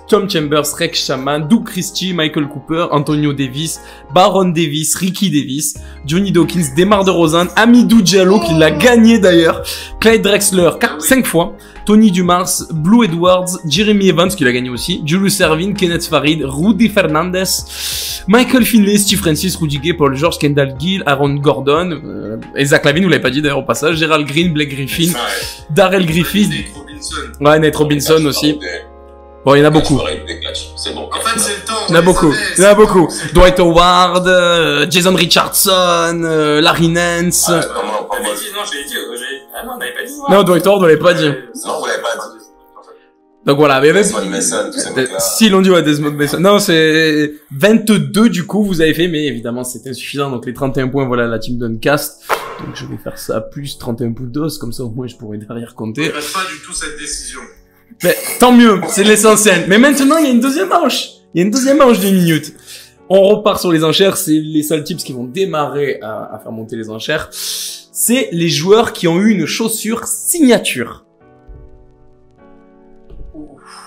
Tom Chambers, Rex Shaman, Doug Christie, Michael Cooper, Antonio Davis, Baron Davis, Ricky Davis, Johnny Dawkins, Demar DeRozan, Amidou Diallo qui l'a gagné d'ailleurs, Clyde Drexler 5 fois, Tony Dumars, Blue Edwards, Jeremy Evans qui l'a gagné aussi, Julius Erving, Kenneth Farid, Rudy Fernandez, Michael Finlay, Steve Francis, Rudy Gay, Paul George, Kendall Gill, Aaron Gordon, et Zach Lavine, vous l'avez pas dit d'ailleurs au passage, Gerald Green, Blake Griffin, Ouais. Darrell Griffith, Nate Robinson. ouais, Nate Robinson aussi. Bon, il y en a beaucoup. C'est bon. En fait, c'est le temps. Il y en a on beaucoup. les savait, Il y en a c'est beaucoup. le temps. Dwight Howard, Jason Richardson, Larry Nance. Comment, On avait dit, non, j'avais dit, ah non, on n'avait pas dit. Non, Dwight Howard, on l'avait pas dit. Non, vous l'avez pas dit. Donc voilà, mais même... Desmond Mason, tous ces mecs-là. Si l'on dit ouais, Desmond Mason. Non, c'est 22 du coup, vous avez fait, mais évidemment, c'est insuffisant. Donc les 31 points, voilà, la team Duncast. Donc je vais faire ça plus 31 pouces d'os, comme ça au moins je pourrais derrière Je compter. regrette pas du tout cette décision. Mais tant mieux, c'est l'essentiel. Mais maintenant, il y a une deuxième manche. Il y a une deuxième manche d'une minute. On repart sur les enchères, c'est les seuls tips qui vont démarrer à faire monter les enchères. C'est les joueurs qui ont eu une chaussure signature.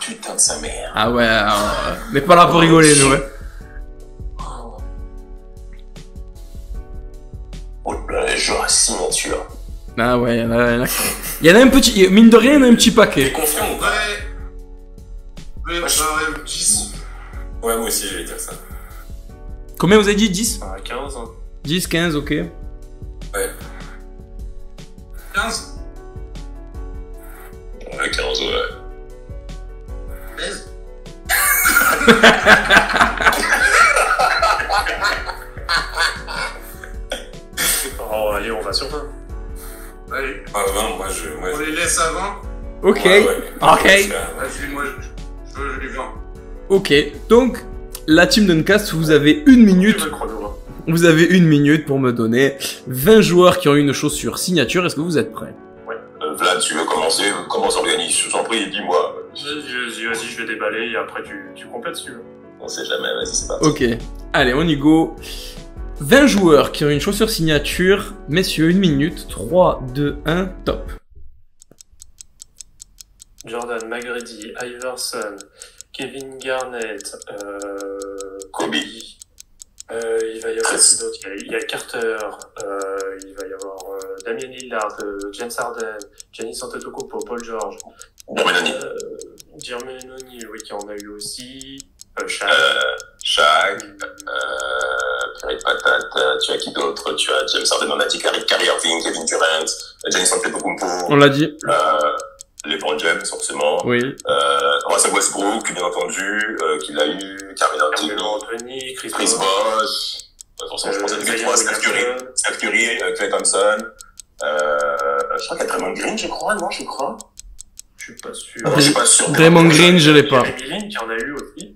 putain de sa mère. Ah ouais, mais pas là pour rigoler, nous, ouais. Oh là, les joueurs à signature. Ah ouais, il y en a un petit, mine de rien, il y en a un petit paquet. T'es confiant ou pas? Ouais, 10. Ouais, moi aussi, je vais dire ça. Combien vous avez dit? 10? Ah, 15, hein. 10, 15, ok. Ouais. 15. Ouais, 15, ouais. 16. Oh, allez, on va sur 20. Allez, Ah, 20, moi, on les laisse à 20. Ok, Ouais. ok. Vas-y, moi, je veux les 20. Ok, donc, la team Duncast, vous avez une minute. Tu veux le chrono, hein. Vous avez une minute pour me donner 20 joueurs qui ont eu une chaussure signature. Est-ce que vous êtes prêts? Vlad, tu veux commencer? Comment s'organise? Je t'en prie, dis-moi. Vas-y, je vais déballer et après tu complètes si tu veux. On sait jamais, vas-y, c'est parti. Ok, allez, on y go. 20 joueurs qui ont une chaussure signature. Messieurs, une minute. 3, 2, 1, top. Jordan, McGrady, Iverson, Kevin Garnett, Kobe. Il va y avoir qui d'autre? Il y a Carter, il va y avoir Damien Lillard, James Harden, Giannis Antetokounmpo, Paul George, Jermaine Jermaine O'Neal, oui, qui en a eu aussi, Shaq. Shaq, Pierre Patate, tu as qui d'autre? Tu as James Harden, on a dit Kyrie Irving, Kevin Durant, Giannis Antetokounmpo, On l'a dit. LeBron James, forcément. Oui. Russell Westbrook, bien entendu, qu'il a eu, Carmelo Anthony, Chris Bosh. Forcément, je pense à tous les trois, Steph Curry, Klay Thompson. Je crois qu'il y a Draymond Green, je crois, non, je crois. Je suis pas sûr. Non, je suis pas sûr. Draymond Green, je l'ai pas. Jeremy Lin, qui en a eu aussi.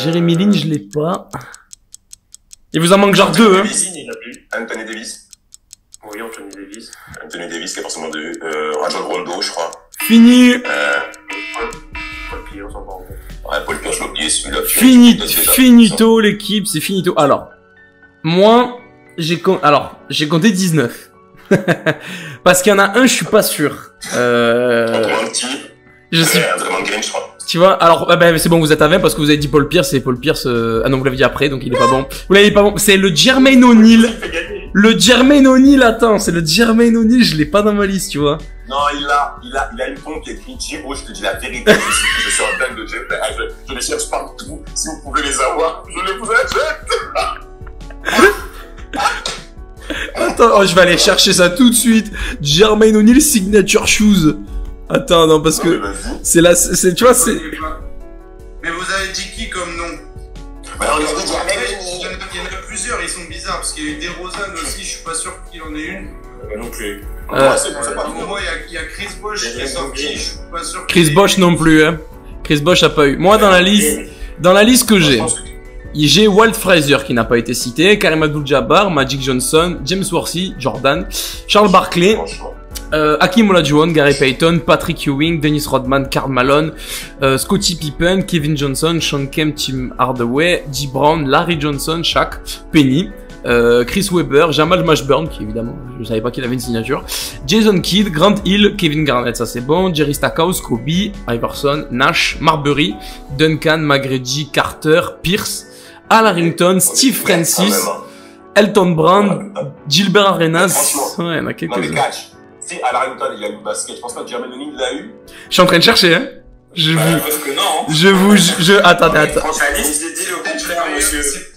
Jérémy Lin, je l'ai pas. Il vous en manque genre 2, hein. Lin, il a eu. Anthony Davis. Oui, Anthony Davis. Anthony Davis, qui est forcément de, Rajon Rondo, je crois. Fini. Paul Pierce, en gros. Ouais, Paul Pierce, je l'ai oublié, celui-là. Finito, l'équipe, c'est finito. Alors, moi, j'ai compté 19. Parce qu'il y en a un, je suis pas sûr. Un petit. Je sais. Draymond Green, je crois. Tu vois, alors, c'est bon, vous êtes à 20 parce que vous avez dit Paul Pierce, et Paul Pierce, ah non, vous l'avez dit après, donc il est pas bon. Vous l'avez pas bon. C'est le Jermaine O'Neal. Le Jermaine O'Neal, attends, c'est le Jermaine O'Neal, je l'ai pas dans ma liste, tu vois. Non, il a une pompe qui est écrit Jiro, je te dis la vérité, je suis un dingue de Jeff, je les cherche partout, si vous pouvez les avoir, je les vous achète. Attends, je vais aller chercher ça tout de suite. Jermaine O'Neal Signature Shoes. Attends, non, parce que c'est là, tu vois, c'est... Mais vous avez dit qui comme nom? Bah, on a dit Il y en a plusieurs, ils sont bizarres, parce qu'il y a eu DeRozan aussi, je suis pas sûr qu'il en ait une. Moi non plus. Moi, il y a Chris Bosh qui est sorti, je suis pas sûr. Chris Bosh non plus, hein. Chris Bosh a pas eu. Moi, dans la liste que j'ai Walt Frazier qui n'a pas été cité, Kareem Abdul-Jabbar, Magic Johnson, James Worthy, Jordan, Charles Barkley, Hakeem Olajuwon, Gary Payton, Patrick Ewing, Dennis Rodman, Karl Malone, Scottie Pippen, Kevin Johnson, Sean Kemp, Tim Hardaway, Dee Brown, Larry Johnson, Shaq, Penny, Chris Webber, Jamal Mashburn, qui évidemment, je savais pas qu'il avait une signature, Jason Kidd, Grant Hill, Kevin Garnett, ça c'est bon, Jerry Stackhouse, Kobe, Iverson, Nash, Marbury, Duncan, McGrady, Carter, Pierce, Al Harrington, Steve Francis, Elton Brand, Gilbert Arenas, ouais, il y en a quelques-uns. Si Al Harrington il a eu le basket, je pense pas que Jermaine O'Neal l'a eu. Je suis en train de chercher, hein. Parce que non. Attendez.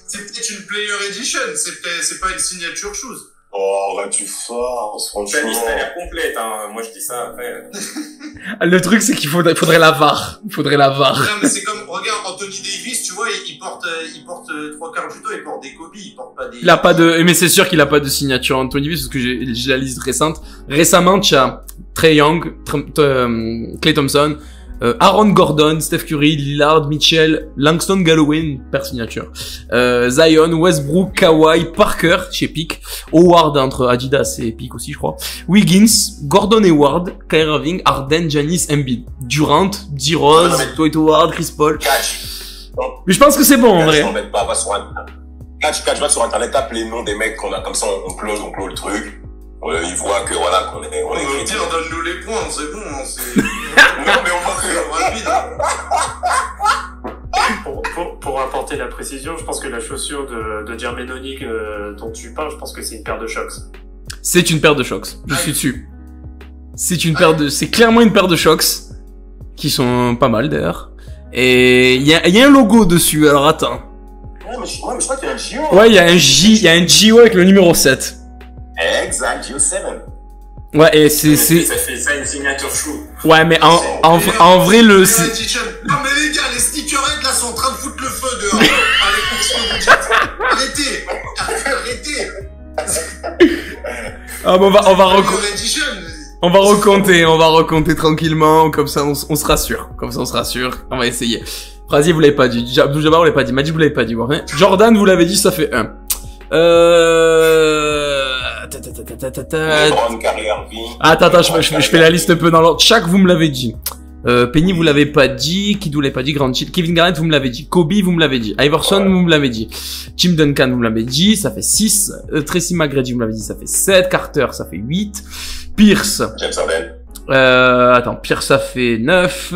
C'est peut-être une player edition, c'est pas une signature shoes. Oh, là, tu forces, franchement. La liste a l'air complète, hein. Moi, je dis ça après. Le truc, c'est qu'il faudrait la VAR. Non, mais c'est comme, regarde, Anthony Davis, tu vois, il porte 3/4 du temps, il porte des Kobe, il porte pas des... Il a pas de, mais c'est sûr qu'il a pas de signature Anthony Davis, parce que j'ai la liste récente. Récemment, tu as Trae Young, Klay Thompson, Aaron Gordon, Steph Curry, Lillard, Mitchell, Langston Galloway, per signature, Zion, Westbrook, Kawhi, Parker, chez Peak, Howard entre Adidas et Peak aussi, je crois, Wiggins, Gordon Hayward, Kyrie Irving, Harden, Giannis, Embiid, Durant, D-Rose, Dwight Howard, Chris Paul. Mais je pense que c'est bon, en vrai. Va sur Internet, tape les noms des mecs qu'on a, comme ça, on close le truc. Il voit que voilà, qu'on est On va crédible. dire, donne-nous les points, c'est bon, hein, c'est Non, mais on va faire. rapide. Pour apporter la précision, je pense que la chaussure de Germenoni dont tu parles, je pense que c'est une paire de chocs. C'est une paire de chocs. Je suis dessus. C'est clairement une paire de chocs. Qui sont pas mal, d'ailleurs. Et il y a un logo dessus, alors attends. Ouais, mais je crois qu'il y a un Gio. Ouais, il y a un Gio avec le numéro 7. Exact, Gio 7. Ouais, et c'est... Ça fait ça une signature chou. Ouais, mais en vrai, le... Non mais les gars, les sneakerheads là sont en train de foutre le feu dehors. Avec ce que vous dites. Arrêtez. Ah, bon, on va Edition. On va recompter tranquillement, comme ça on se rassure. On va essayer. Frazier, vous l'avez pas dit. Abdul Jabbar, vous l'avez pas dit. Magic, vous l'avez pas dit. Warren. Jordan, vous l'avez dit, ça fait 1. LeBron, Kyrie Irving. Attends, je fais la liste un peu dans l'ordre. Chaque, vous me l'avez dit. Penny, vous l'avez pas dit. Kid, vous l'avez pas dit. Grant Hill. Kevin Garnett, vous me l'avez dit. Kobe, vous me l'avez dit. Iverson, vous me l'avez dit. Tim Duncan, vous me l'avez dit. Ça fait 6. Tracy McGrady, vous me l'avez dit. Ça fait 7. Carter, ça fait 8. Pierce. James Harden. Attends, Pierce, ça fait 9.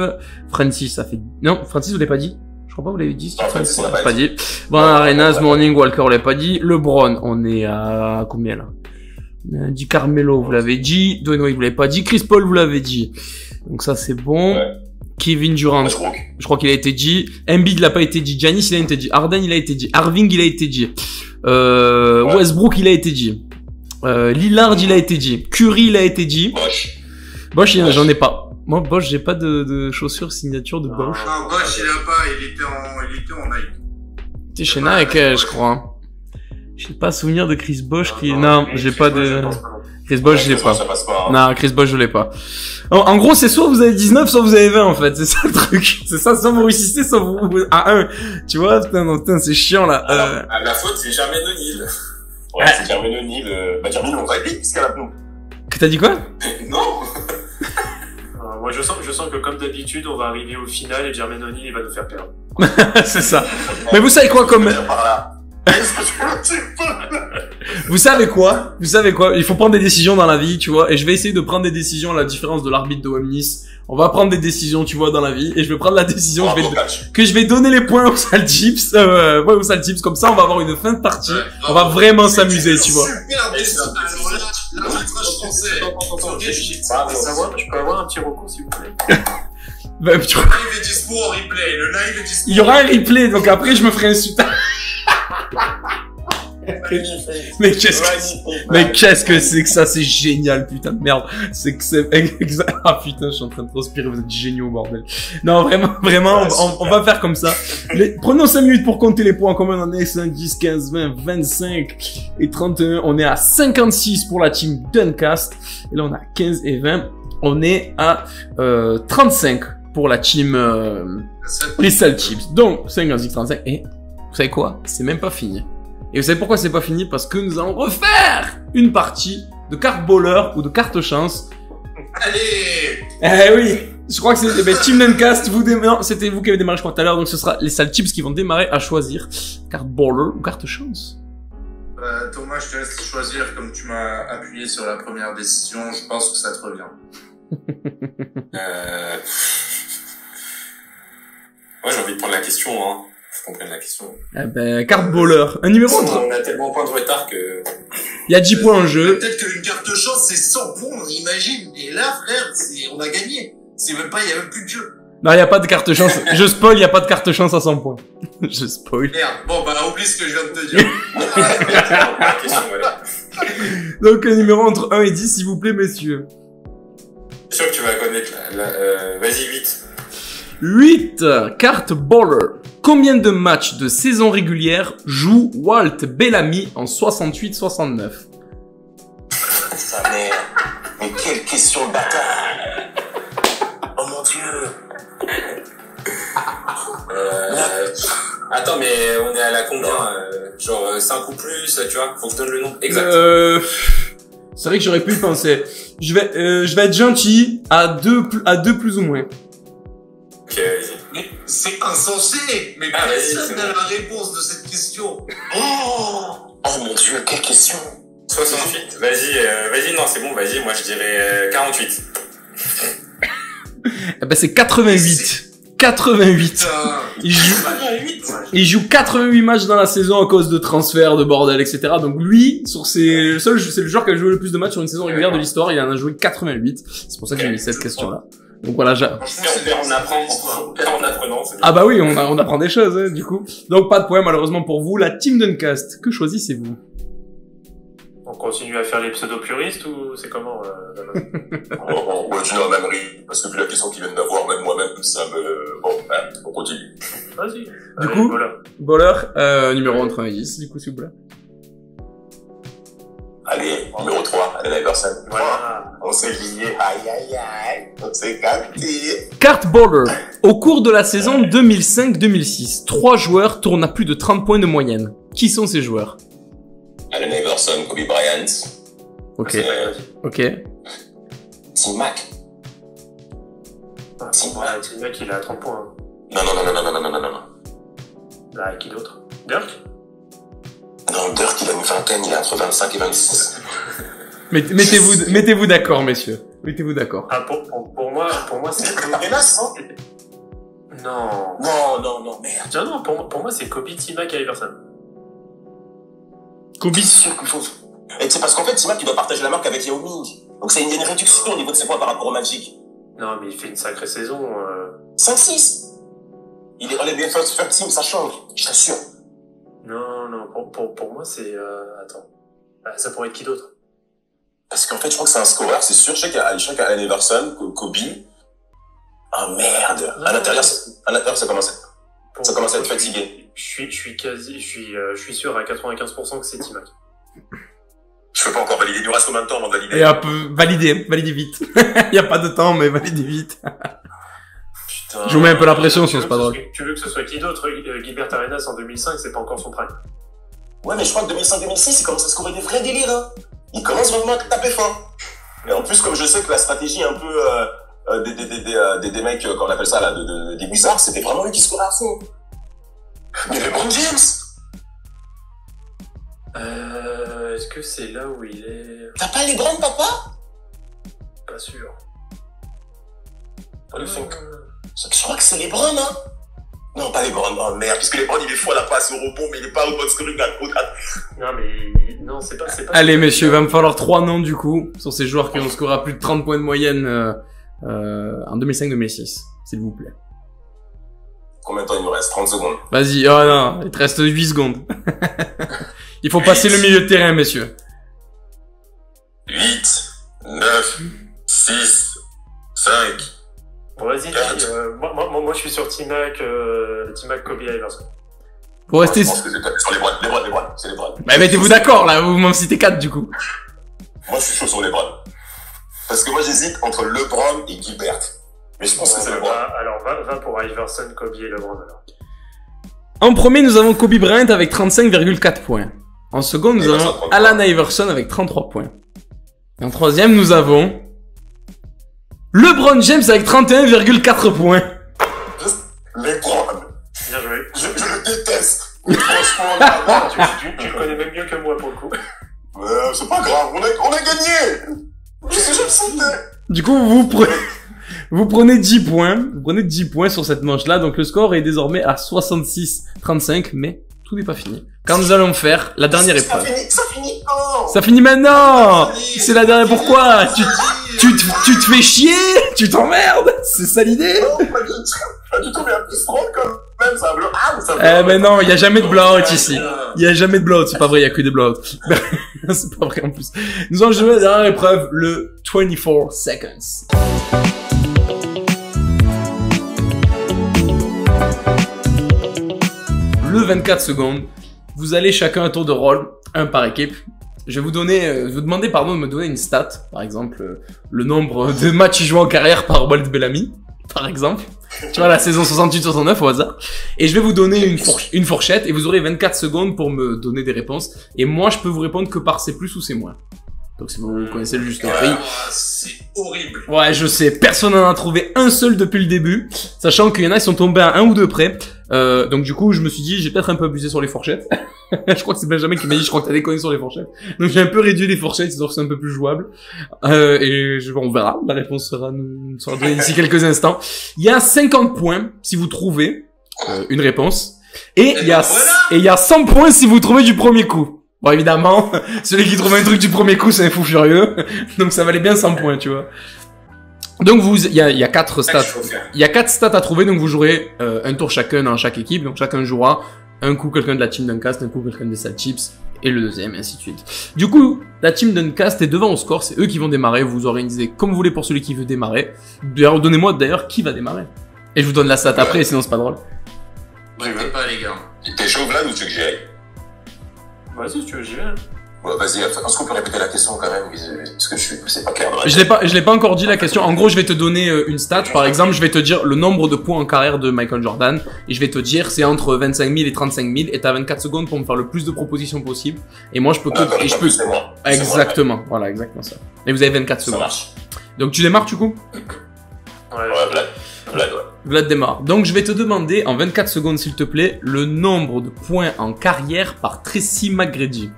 Francis, ça fait... Non, Francis, vous l'avez pas dit? Je crois pas, vous l'avez dit. Non, Francis, on l'a pas dit. Bon, Arenas, Morning, Walker, on l'a pas dit. LeBron, on est à combien, là? Di Carmelo, vous l'avez dit. Dwayne Wade, vous l'avez pas dit. Chris Paul, vous l'avez dit. Donc ça, c'est bon. Ouais. Kevin Durant, je crois qu'il a été dit. Embiid, il a pas été dit. Giannis, il a été dit. Harden, il a été dit. Irving, il a été dit. Westbrook, il a été dit. Lillard, il a été dit. Curry, il a été dit. Bosch, j'en ai pas. Moi, Bosch, j'ai pas de chaussures signature de Bosch. Non, Bosch, il a pas, il était en Nike. T'es chez Nike, je crois. J'ai pas souvenir de Chris Bosch qui... Non, j'ai pas de... Chris Bosch, je l'ai pas. Non, Chris Bosch, je l'ai pas. En gros, c'est soit vous avez 19, soit vous avez 20, en fait. C'est ça le truc. C'est ça, soit vous réussissez, soit vous... à 1. Tu vois, putain, c'est chiant, là. Alors, la faute, c'est Jermaine O'Neal. Ouais, c'est Jermaine O'Neal. Jermaine, on va dire, puisqu'elle a nous. Que t'as dit quoi? Non. Moi, je sens que comme d'habitude, on va arriver au final et Jermaine O'Neal, il va nous faire perdre. C'est ça. Mais vous savez quoi, comme... Vous savez quoi? Il faut prendre des décisions dans la vie, tu vois. Et je vais essayer de prendre des décisions à la différence de l'arbitre de Nice. On va prendre des décisions, tu vois, dans la vie. Et je vais prendre la décision que je vais donner les points aux sales chips. Aux sales chips. Comme ça, on va avoir une fin de partie. On va vraiment s'amuser, tu vois. Super décision. Alors là, l'arbitrage français. Je peux avoir un petit recours, s'il vous plaît? Bah, Le live est dispo en replay. Le live est dispo. il y aura un replay, donc après, je me ferai insulter. Mais qu'est-ce que c'est que ça? C'est génial, putain de merde. C'est que c'est exact. Ah putain, je suis en train de transpirer, vous êtes géniaux, bordel. Non, vraiment, on va faire comme ça. Prenons 5 minutes pour compter les points. Combien on en est? 5, 10, 15, 20, 25 et 31. On est à 56 pour la team Duncast. Et là, on a 15 et 20. On est à 35 pour la team les Sales Chips. Donc, 50, 35. Et vous savez quoi? C'est même pas fini. Et vous savez pourquoi c'est pas fini? Parce que nous allons refaire une partie de carte baller ou de carte chance. Allez! Eh oui! Je crois que c'est Team Duncast, non, c'était vous qui avez démarré, je crois, tout à l'heure, donc ce sera les Sales Chips qui vont démarrer à choisir carte baller ou carte chance. Thomas, je te laisse choisir comme tu m'as appuyé sur la première décision. Je pense que ça te revient. Ouais, j'ai envie de prendre la question, hein. Faut qu'on prenne la question. Carte baller. Un numéro entre... On a tellement de points de retard que... Il y a 10 points en jeu. Peut-être qu'une carte de chance, c'est 100 points, imagine. Et là, frère, on a gagné. Il y a même plus de jeu. Non, il y a pas de carte chance. Je spoil, il y a pas de carte chance à 100 points. Je spoil. Merde. Bon, bah, oublie ce que je viens de te dire. La question, voilà. Donc, un numéro entre 1 et 10, s'il vous plaît, messieurs. Je suis sûr que tu vas connaître vas-y, 8. 8. Carte baller. Combien de matchs de saison régulière joue Walt Bellamy en 68-69? Sa mère. Mais quelle question de bâtard. Oh mon dieu. Attends, mais on est à la combien? Genre 5 ou plus, tu vois? Faut que je donne le nombre exact. C'est vrai que j'aurais pu y penser. Je vais être gentil à 2 plus ou moins. Ok, vas-y. Mais c'est insensé. Mais Ah, personne vas-y, n'a c'est la réponse de cette question. Oh mon dieu, quelle question. 68. Vas-y, non, c'est bon, vas-y, moi je dirais 48. Eh ben, c'est 88. 88. Il joue 88 matchs dans la saison à cause de transferts, de bordel, etc. Donc lui, c'est le joueur qui a joué le plus de matchs sur une saison régulière de l'histoire. Il en a joué 88. C'est pour ça que j'ai mis cette question-là. Donc voilà, On apprend en apprenant. Ah bah oui, on apprend des choses, hein, du coup. Donc pas de point malheureusement pour vous. La team Duncast, que choisissez-vous? On continue à faire les pseudo-pluristes ou c'est comment On continue en même rythme, parce que vu la question qu'ils viennent d'avoir, même moi-même, ça me... Bon, on continue. Vas-y. Du Allez, coup, voilà. Bowler, numéro 90, du coup, s'il vous plaît. Allez, numéro 3, Allen Iverson. Voilà. On s'est lié, aïe, on s'est capté. Carte Bowler. Au cours de la saison 2005-2006, 3 joueurs tournent à plus de 30 points de moyenne. Qui sont ces joueurs? Allen Iverson, Kobe Bryant, Ok. Ok. Tim Mac. C'est le mec, il a 30 points. Non. Bah, qui d'autre? Dirk? Non, Dirk, il a une vingtaine, il est entre 25 et 26. Mettez-vous d'accord, messieurs. Mettez-vous d'accord. Ah, pour moi, c'est Arenas, non. Non, merde. Non, pour moi, c'est Kobe, T-Mac et Iverson. Kobe. C'est sûr qu'il faut... Et c'est parce qu'en fait, Tim Mac, il doit partager la marque avec Yao Ming. Donc il y a une réduction au niveau de ses points par rapport au Magic. Non, mais il fait une sacrée saison. 5-6. Il est relève des first team, ça change, je t'assure. Non, pour moi, c'est... Attends. Ça pourrait être qui d'autre? Parce qu'en fait, je crois que c'est un scoreur, c'est sûr. Je sais qu'il y a Allen Iverson, Kobe. Ah merde. À l'intérieur, ça commence à être fatigué. Je suis sûr à 95% que c'est T-Mac. Je peux pas encore valider. Il nous reste combien de temps avant de valider? Et un peu, validez vite. Il y a pas de temps, mais validez vite. Putain. Je vous mets un peu la pression, sinon c'est pas drôle. Tu veux que ce soit qui d'autre? Gilbert Arenas en 2005, c'est pas encore son prime. Ouais, mais je crois que 2005-2006, il commence à scorer des vrais délires, hein. Il commence vraiment à taper fort. Et en plus, comme je sais que la stratégie un peu, des mecs, qu'on appelle ça, là, des Wizards, c'était vraiment lui qui scorait à fond. Mais LeBron James! Est-ce que c'est là où il est? T'as pas LeBron, papa? Pas sûr. Je crois que c'est LeBron, hein? Non, pas LeBron, oh merde, parce que LeBron, il est fou à la passe au rebond, mais il est pas au bon scoring à Non, mais, non, c'est pas. Allez, messieurs, il va me falloir 3 noms, du coup, sur ces joueurs qui ont scoré à plus de 30 points de moyenne, en 2005-2006. S'il vous plaît. Combien de temps il nous reste? 30 secondes. Vas-y, oh non, il te reste 8 secondes. Il faut passer le milieu de terrain, messieurs. 8, 9, 6, 5. Bon, vas-y, moi, je suis sur T-Mac, Kobe et Iverson. Pour rester... Je pense que j'ai tapé sur LeBron, c'est LeBron. Bah, mettez-vous d'accord, là, vous m'en citez 4, du coup. Moi, je suis chaud sur LeBron. Parce que moi, j'hésite entre LeBron et Gilbert. Mais je pense que c'est LeBron. Alors, va pour Iverson, Kobe et LeBron, alors. En premier, nous avons Kobe Bryant avec 35,4 points. En second, nous avons Allen Iverson avec 33 points. Et en troisième, nous avons LeBron James avec 31,4 points. LeBron. Bien joué. Je le déteste. Franchement, là, tu le connais même mieux que moi, pour le coup. c'est pas grave, on a gagné. Je le sentais. Du coup, vous prenez 10 points. Vous prenez 10 points sur cette manche-là. Donc, le score est désormais à 66-35. Mais tout n'est pas fini. Car nous allons faire la dernière épreuve. Ça finit. Oh. Ça finit maintenant. C'est la dernière. Pourquoi? Tu te fais chier? Tu t'emmerdes? C'est ça l'idée? Non, pas du tout, mais un peu strong quand même, ça bloque. Ah, ça bloque. Mais non, il y a jamais de blowout ici. Il y a jamais de blowout, c'est pas vrai, il y a que des blowouts. C'est pas vrai en plus. Nous allons jouer la dernière épreuve, le 24 seconds. Le 24 secondes, vous allez chacun un tour de rôle, un par équipe. Je vais vous demander de me donner une stat, par exemple, le nombre de matchs joués en carrière par Walt Bellamy, par exemple. Tu vois, la saison 68-69 au hasard. Et je vais vous donner une fourchette et vous aurez 24 secondes pour me donner des réponses. Et moi, je peux vous répondre que par c'est plus ou c'est moins. Donc si vous connaissez le juste prix. C'est horrible. Ouais, je sais. Personne n'en a trouvé un seul depuis le début. Sachant qu'il y en a qui sont tombés à 1 ou 2 près. Donc du coup, je me suis dit, j'ai peut-être un peu abusé sur les fourchettes. Je crois que c'est Benjamin qui m'a dit, je crois que t'as déconné sur les fourchettes. Donc j'ai un peu réduit les fourchettes, histoire que c'est un peu plus jouable. On verra. La réponse sera donnée d'ici quelques instants. Il y a 50 points si vous trouvez une réponse. Et il y a 100 points si vous trouvez du premier coup. Bon, évidemment, celui qui trouve un truc du premier coup, c'est un fou furieux. Donc ça valait bien 100 points, tu vois. Donc il y a 4 stats. Il y a 4 stats à trouver, donc vous jouerez un tour chacun dans chaque équipe. Donc chacun jouera un coup quelqu'un de la team Duncast, un coup quelqu'un des Sad Chips, et le deuxième, et ainsi de suite. Du coup, la team Duncast est devant au score, c'est eux qui vont démarrer. Vous organisez comme vous voulez pour celui qui veut démarrer. D'ailleurs, donnez-moi qui va démarrer. Et je vous donne la stat après, sinon c'est pas drôle. Ouais, pas les gars. T'es chaud, Vlad, ou tu veux que j'y aille? Vas-y, si tu veux, j'y vais. Ouais, vas-y, est-ce qu'on peut répéter la question quand même? Parce que c'est pas clair. Je l'ai pas encore dit la question. En gros, je vais te donner une stat. Par exemple, je vais te dire le nombre de points en carrière de Michael Jordan. Et je vais te dire, c'est entre 25 000 et 35 000. Et t'as 24 secondes pour me faire le plus de propositions possible. Et moi, je peux Exactement. Voilà, exactement ça. Et vous avez 24 secondes. Ça marche. Donc, tu démarres, du coup? Ouais, Vlad, ouais. Vlad démarre. Donc, je vais te demander, en 24 secondes, s'il te plaît, le nombre de points en carrière par Tracy McGrady.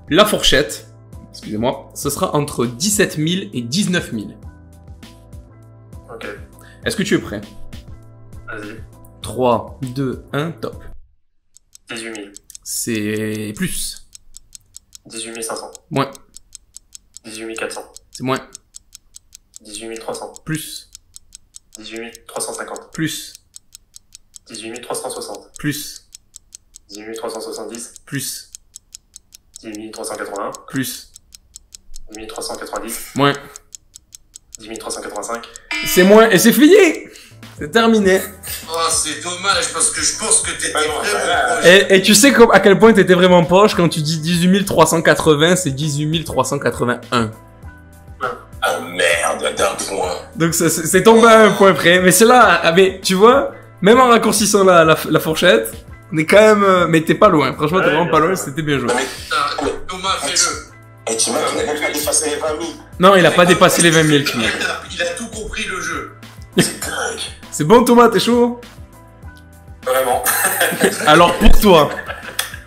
La fourchette, excusez-moi, ce sera entre 17 000 et 19 000. Ok. Est-ce que tu es prêt? Vas-y. 3, 2, 1, top. 18 000. C'est plus. 18 500. Moins. 18 400. C'est moins. 18 300. Plus. 18 350. Plus. 18 360. Plus. 18 370. Plus. 18 381. Plus. 18 390. Moins. 18 385. C'est moins et c'est fini. C'est terminé. Oh, c'est dommage parce que je pense que t'étais vraiment proche. Et tu sais à quel point t'étais vraiment poche quand tu dis 18 380, c'est 18 381. Ah merde, d'un point. Donc c'est tombé à un point près. Mais c'est là, mais tu vois, même en raccourcissant la fourchette, on est quand même, mais t'es pas loin. Franchement, t'es vraiment pas loin, c'était bien joué. Thomas, fais-le. Et tu m'as même pas dépassé les 20 000. Non, il a pas dépassé les 20 000, Thomas. Il a tout compris le jeu. C'est dingue. C'est bon, Thomas, t'es chaud? Vraiment. Alors, pour toi,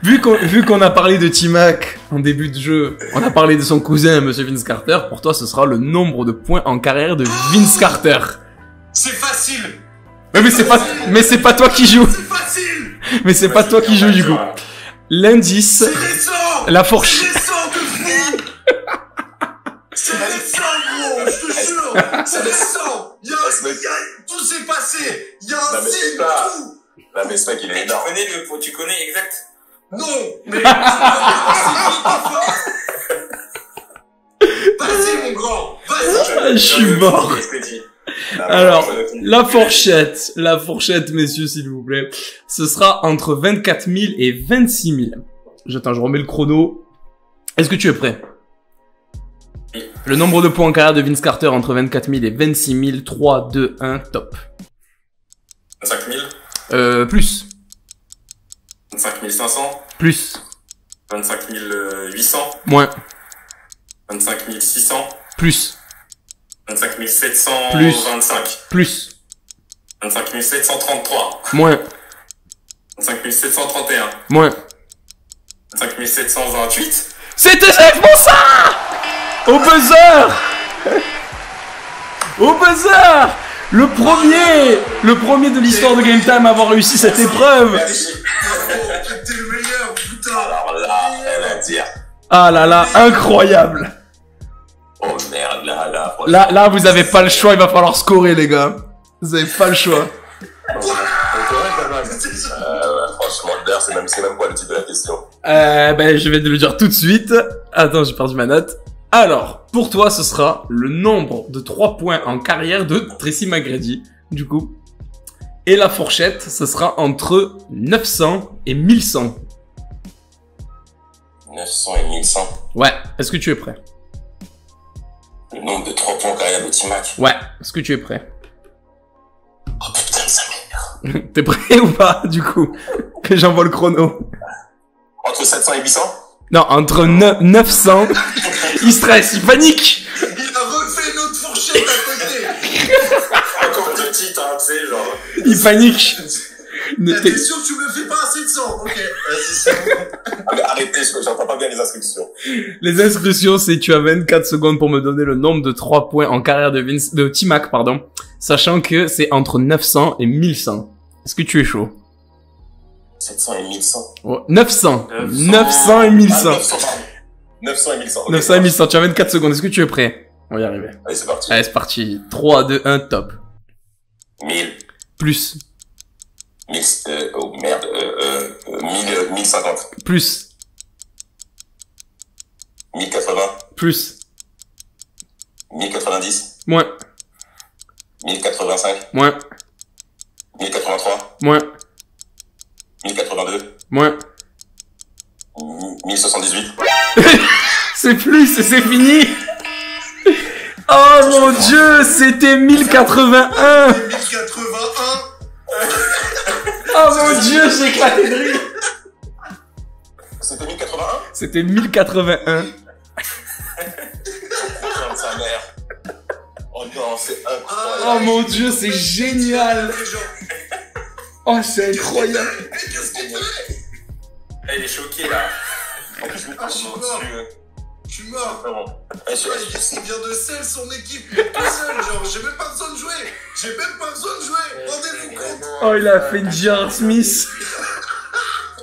vu qu'on a parlé de T-Mac en début de jeu, on a parlé de son cousin, Monsieur Vince Carter, pour toi, ce sera le nombre de points en carrière de Vince Carter. C'est facile. Mais c'est pas toi qui joues. C'est facile. Mais c'est pas toi qui joues, du coup. L'indice, C'est récent. la fourchette. C'est récent de fou. C'est récent, gros. Je te jure. C'est récent. Tout s'est passé. Il y a un signe, tout. Non, mais ce mec, il est énorme. Tu connais exact? Non, mais vas-y mon grand, vas-y. Je suis mort. Alors, la fourchette, messieurs, s'il vous plaît, ce sera entre 24 000 et 26 000. J'attends, je remets le chrono. Est-ce que tu es prêt? Le nombre de points en carrière de Vince Carter entre 24 000 et 26 000. 3, 2, 1, top. 25 000? Plus. 25 500? Plus. 25 800? Moins. 25 600? Plus. 25 725? Plus. 25 733? Moins. 25 731? Moins. 25 728? C'était exactement ça! Au buzzer! Au buzzer! Le premier de l'histoire de Game Time à avoir réussi cette épreuve! T'es le meilleur, putain. Alors là, elle va dire. Ah là là, incroyable! Oh merde, Là, vous avez pas le choix, il va falloir scorer, les gars. Vous avez pas le choix. Franchement, d'ailleurs, c'est même quoi le titre de la question? Je vais te le dire tout de suite. Attends, j'ai perdu ma note. Alors, pour toi, ce sera le nombre de 3 points en carrière de Tracy McGrady, du coup. Et la fourchette, ce sera entre 900 et 1100. 900 et 1100. Ouais, est-ce que tu es prêt? Le nombre de 3 points en carrière de T-Mac. Ouais, est-ce que tu es prêt? Oh putain de sa mère. T'es prêt ou pas, du coup? Que j'envoie le chrono. Entre 700 et 800? Non, entre 900. Il stresse, il panique. Il a refait notre fourchette à côté. Encore petite, hein, tu sais, genre. Il panique. T'es sûr que tu me fais pas assez de 600, ok. Vas-y, c'est bon. Ah, mais arrêtez, j'entends pas bien les instructions. Les instructions, c'est tu as 24 secondes pour me donner le nombre de 3 points en carrière de T-Mac, pardon. Sachant que c'est entre 900 et 1100. Est-ce que tu es chaud? 700 et 1100. Oh, 900. 900 et 1100. 900, pardon. 900 et 1100. Okay, 900 et 1100. Tu as 24 secondes. Est-ce que tu es prêt? On va y arriver. Allez, c'est parti. Allez, c'est parti. 3, 2, 1, top. 1000. Plus. 1000, oh merde, 1050. Plus. 1080. Plus. 1090. Moins. 1085. Moins. 1083. Moins. 1082. Moins. 1078. C'est plus et c'est fini. Oh mon dieu, c'était 1081. 1081. Oh mon dieu, j'ai éclaté de rire. C'était 1081? C'était 1081. Putain de sa mère. Oh non, c'est incroyable. Oh mon dieu, c'est génial. Oh, c'est incroyable. Mais qu'est-ce qu'il fait? Ah, il est choqué là. En plus, je Ah, je suis mort. Je suis mort. Il vient de sell son équipe tout seul, genre j'ai même pas besoin de jouer. J'ai même pas besoin de jouer. Rendez-vous compte. Oh, il a fait J.R. Smith.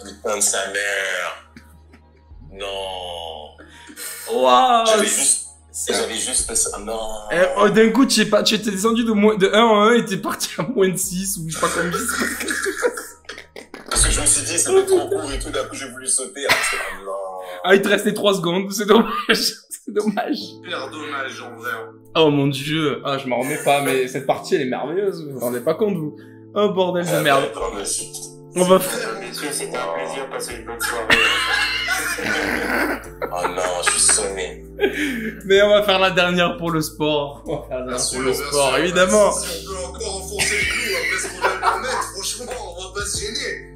Putain de sa mère. Non. Waouh. J'avais juste ça. Non. Oh, d'un coup, tu étais descendu de 1 en 1 et t'es parti à moins de 6 ou je sais pas combien. Parce que je me suis dit, c'était trop court et tout, d'un coup j'ai voulu sauter. Ah, non. Ah, il te restait 3 secondes, c'est dommage. C'est dommage. Super dommage en vrai. Oh mon dieu. Ah, je m'en remets pas, mais cette partie, elle est merveilleuse. Vous vous rendez pas compte, vous? Oh, bordel de merde. On va faire... Messieurs, c'était un plaisir, passez une bonne soirée. Oh non, je suis sonné. Mais on va faire la dernière pour le sport. On va faire la dernière pour le sport, évidemment. Si on peut encore enfoncer le clou après ce qu'on vient de mettre, franchement, on va pas se gêner.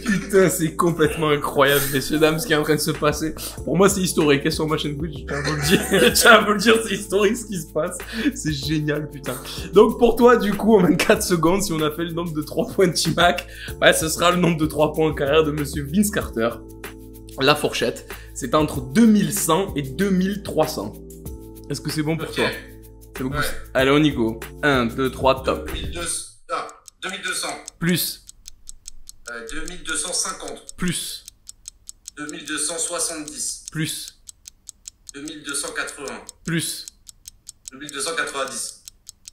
Putain, c'est complètement incroyable, messieurs, dames, ce qui est en train de se passer. Pour moi, c'est historique, sur ma chaîne Twitch, je tiens à vous le dire. Je tiens à vous le dire, c'est historique ce qui se passe. C'est génial, putain. Donc, pour toi, du coup, en 24 secondes, si on a fait le nombre de 3 points de T-Mac, bah, ce sera le nombre de 3 points en carrière de monsieur Vince Carter. La fourchette, c'est entre 2100 et 2300. Est-ce que c'est bon pour toi? C'est beaucoup. Ouais. Allez, on y go. 1, 2, 3, top. 2200. Plus. 2250. Plus. 2270. Plus. 2280. Plus. 2290.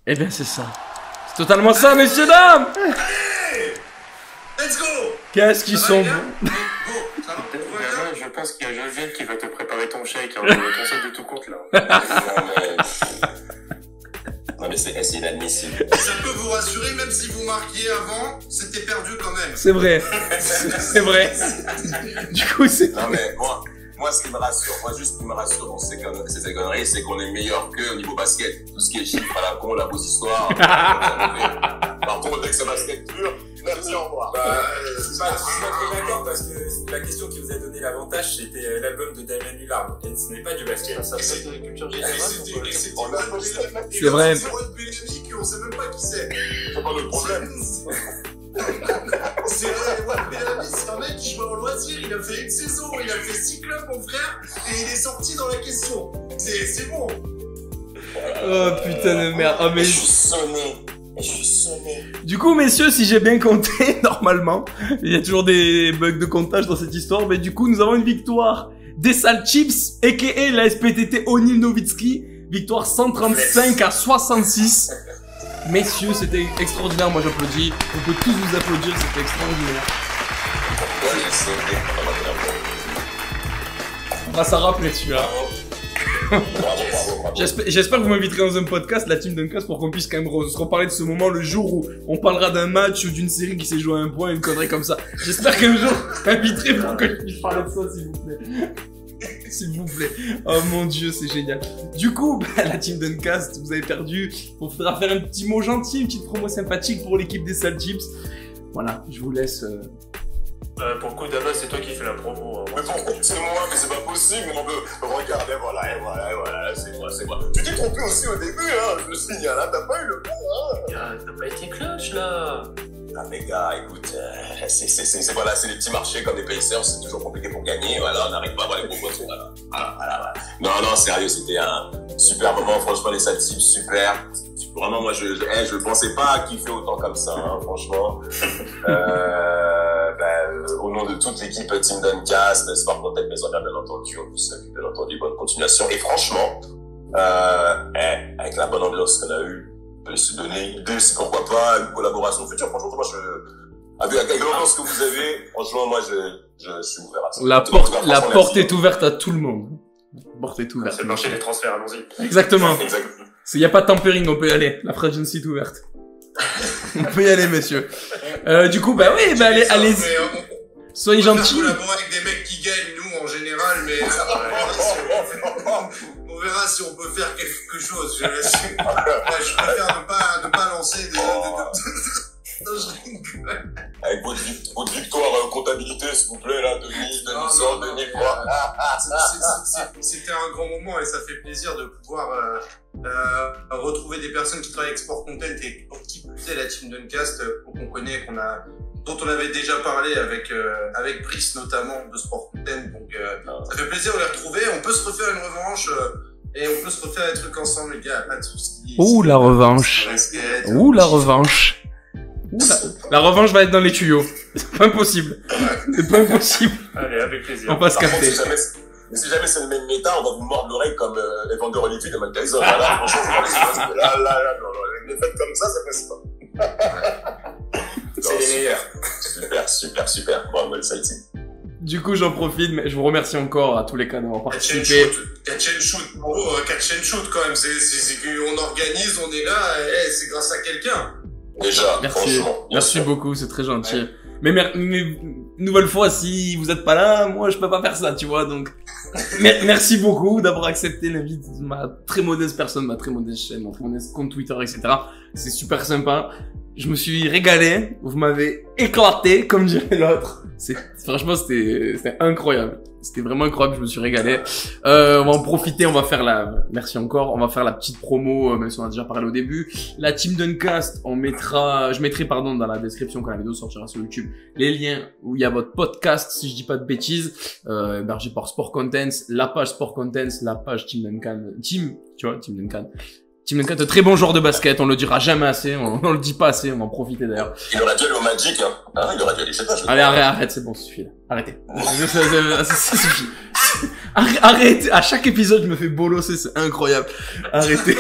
Eh bien, c'est ça. C'est totalement ça, messieurs, dames! Allez! Let's go! Qu'est-ce qu'ils sont bons! Go! Ça va? Tout va bien? Je pense qu'il y a Josiane qui va te préparer ton chèque, hein, ton solde de tout compte là. Non mais c'est inadmissible. Ça peut vous rassurer, même si vous marquiez avant, c'était perdu quand même. C'est vrai. C'est vrai. Du coup, c'est... Non mais moi ce qui me rassure, ce qui me rassure dans ces conneries, c'est qu'on est meilleur qu'eux au niveau basket. Tout ce qui est chiffres à la con, la grosse histoire. Par contre, dès que c'est basket pur, merci, au revoir. Je suis pas d'accord parce que la question qui vous a donné l'avantage, c'était l'album de Damian Lillard. Et ce n'est pas du basket. Ça s'appelle de culture générale. C'est vrai. C'est Rod Bellamy, on sait même pas qui c'est. C'est pas le problème. C'est Rod Bellamy, c'est un mec qui joue en loisir, il a fait une saison, il a fait 6 clubs, mon frère, et il est sorti dans la question. C'est bon. Oh, putain de merde. Oh, mais... Je suis sonné. Je suis sonné. Du coup, messieurs, si j'ai bien compté, normalement, il y a toujours des bugs de comptage dans cette histoire, mais du coup, nous avons une victoire des Salt Chips, a.k.a. la SPTT O'Neal Nowitzki. Victoire 135 à 66. Messieurs, c'était extraordinaire, moi j'applaudis. On peut tous vous applaudir, c'était extraordinaire. Ouais, j'ai sauté. On va s'en rappeler celui-là. Bravo. J'espère que vous m'inviterez dans un podcast, la team Duncast, pour qu'on puisse quand même se reparler de ce moment le jour où on parlera d'un match ou d'une série qui s'est jouée à un point, une connerie comme ça. J'espère qu'un jour vous m'inviterez pour que je puisse parler de ça, s'il vous plaît. S'il vous plaît. Oh mon dieu, c'est génial. Du coup, la team Duncast, vous avez perdu. On faudra faire un petit mot gentil, une petite promo sympathique pour l'équipe des Salt Chips. Voilà, je vous laisse... Pour le coup, d'abord, c'est toi qui fais la promo. Hein. Mais pourquoi c'est moi? Mais c'est pas possible. On peut regarder, voilà, c'est moi. Tu t'es trompé aussi au début, hein. Je me signale, hein. T'as pas eu le coup, hein. T'as pas été clutch, là. Ah, mais gars, écoute, voilà, c'est les petits marchés comme les Pacers, c'est toujours compliqué pour gagner, voilà, on n'arrive pas à avoir les gros poissons, voilà. Non, sérieux, c'était un super moment, franchement, les Celtics, super. Vraiment, moi, je pensais pas kiffer autant comme ça, hein, franchement. Au nom de toute l'équipe Team Duncast, Sport Content Maison, bien entendu, on vous salue, bien entendu, bonne continuation. Et franchement, avec la bonne ambiance qu'on a eue, on peut se donner une idée, c'est pourquoi pas une collaboration future. Franchement, moi, avec l'ambiance que vous avez, franchement, moi, je suis ouvert à ça. La porte est ouverte à tout le monde. La porte est ouverte. C'est le marché des transferts, allons-y. Exactement. Il y a pas de tampering, on peut y aller. La free agency est ouverte. On peut y aller, messieurs. Du coup, allez-y. Soyez gentils. On va collaborer avec des mecs qui gagnent, nous, en général, mais on verra si on peut faire quelque chose. Je préfère ne pas lancer avec votre victoire comptabilité, s'il vous plaît, là, Denis, C'était un grand moment et ça fait plaisir de pouvoir retrouver des personnes qui travaillent avec Sport Content et qui plus est la team Duncast qu'on connaît, dont on avait déjà parlé avec Brice notamment de Sport Content. Donc ça fait plaisir de les retrouver. On peut se refaire une revanche et on peut se refaire des trucs ensemble, les gars. Pas de soucis. La revanche. La revanche. La revanche va être dans les tuyaux. C'est pas impossible. C'est pas impossible. Allez, avec plaisir. On va se capter. Si jamais c'est le même méta, on va vous mordre l'oreille comme Evander Holyfield de Mike Tyson. Là, franchement, non, les fêtes comme ça passe pas. C'est les meilleurs. Super. Bravo, le Celtic. Du coup, j'en profite, mais je vous remercie encore à tous les cas d'avoir participé. Catch and shoot quand même. C'est qu'on organise, on est là, c'est grâce à quelqu'un. Déjà, merci beaucoup, c'est très gentil. Mais nouvelle fois, si vous êtes pas là, moi je peux pas faire ça, tu vois, donc merci beaucoup d'avoir accepté l'invite de ma très modeste personne, ma très modeste chaîne, mon très modeste compte Twitter, etc. C'est super sympa. Je me suis régalé, vous m'avez éclaté, comme dirait l'autre. Franchement, c'était incroyable. C'était vraiment incroyable, je me suis régalé. On va en profiter, merci encore, on va faire la petite promo, même si on a déjà parlé au début. La team Duncast, je mettrai dans la description quand la vidéo sortira sur YouTube, les liens où il y a votre podcast, si je dis pas de bêtises, hébergé par Sport Contents, la page Sport Contents, la page Team Duncan, Team Duncan. Team Duncan, très bon joueur de basket, on le dira jamais assez, on le dit pas assez, on va en profiter d'ailleurs. Il aurait dû aller au Magic, hein. Il aurait dû aller, je sais pas. Allez, arrête, c'est bon, ça suffit là. Arrêtez. Ça suffit. Arrêtez. À chaque épisode, je me fais bolosser, c'est incroyable. Arrêtez.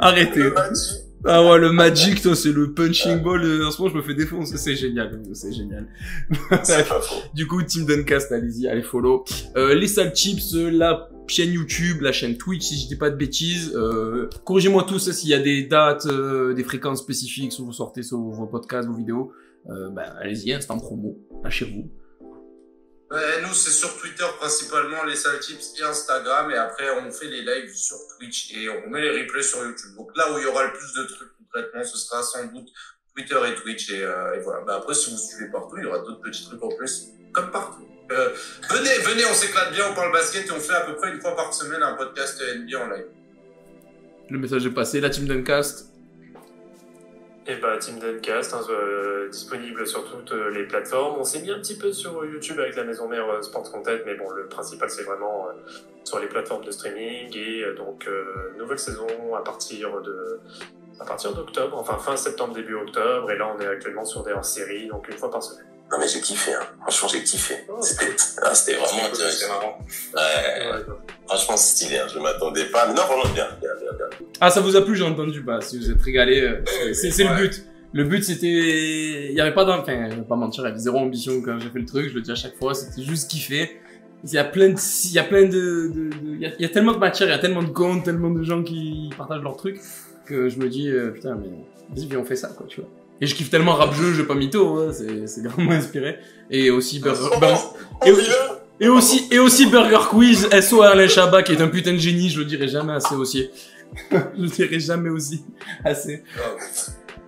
Le Magic. Ah ouais, le Magic, toi, c'est le punching ball. En ce moment, je me fais défoncer. C'est génial. C'est pas faux. Du coup, Team Duncast, allez-y, follow. Les Sales Chips, la chaîne YouTube, la chaîne Twitch, si je dis pas de bêtises. Corrigez-moi tous s'il y a des dates, des fréquences spécifiques sur vous sortez sur vos podcasts, vos vidéos. Allez-y, instant promo. Lâchez-vous. Nous, c'est sur Twitter principalement, les Sales Chips et Instagram. Et après, on fait les lives sur Twitch et on met les replays sur YouTube. Donc là où il y aura le plus de trucs concrètement, ce sera sans doute Twitter et Twitch. Et voilà. Après, si vous suivez partout, il y aura d'autres petits trucs en plus, comme partout. Venez, on s'éclate bien, on parle basket et on fait à peu près une fois par semaine un podcast NBA en live. Le message est passé. La team Duncast. Et Team Duncast, disponible sur toutes les plateformes. On s'est mis un petit peu sur YouTube avec la maison mère Sport Content, mais bon, le principal c'est vraiment sur les plateformes de streaming et donc nouvelle saison à partir d'octobre, enfin fin septembre, début octobre, et là on est actuellement sur des hors-séries, donc une fois par semaine. Non mais j'ai kiffé, hein. Franchement j'ai kiffé. C'était vraiment intéressant. Ouais. Franchement stylé, hein. Je m'attendais pas. Mais non, vraiment bien. Ah, ça vous a plu, j'ai entendu. Si vous êtes régalé, c'est le but. Le but c'était, il y avait pas enfin, je vais pas mentir, il y avait zéro ambition quand j'ai fait le truc. Je le dis à chaque fois, c'était juste kiffer. Il y a tellement de matière, il y a tellement de comptes, tellement de gens qui partagent leurs trucs que je me dis putain mais vas-y viens on fait ça quoi, tu vois. Et je kiffe tellement rap-jeu pas mytho, hein, c'est grandement inspiré. Et aussi et aussi Burger Quiz, SO Alain Chabat qui est un putain de génie, je le dirai jamais assez aussi. Je le dirai jamais aussi assez.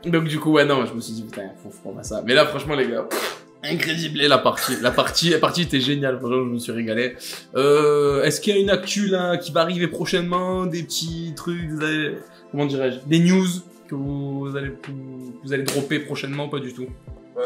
Donc du coup ouais non, je me suis dit putain faut prendre ça. Mais là franchement les gars, incroyable la partie était géniale, franchement je me suis régalé. Est-ce qu'il y a une actu là qui va arriver prochainement, des petits trucs, comment dirais-je, des news que vous allez dropper prochainement, pas du tout? Nous,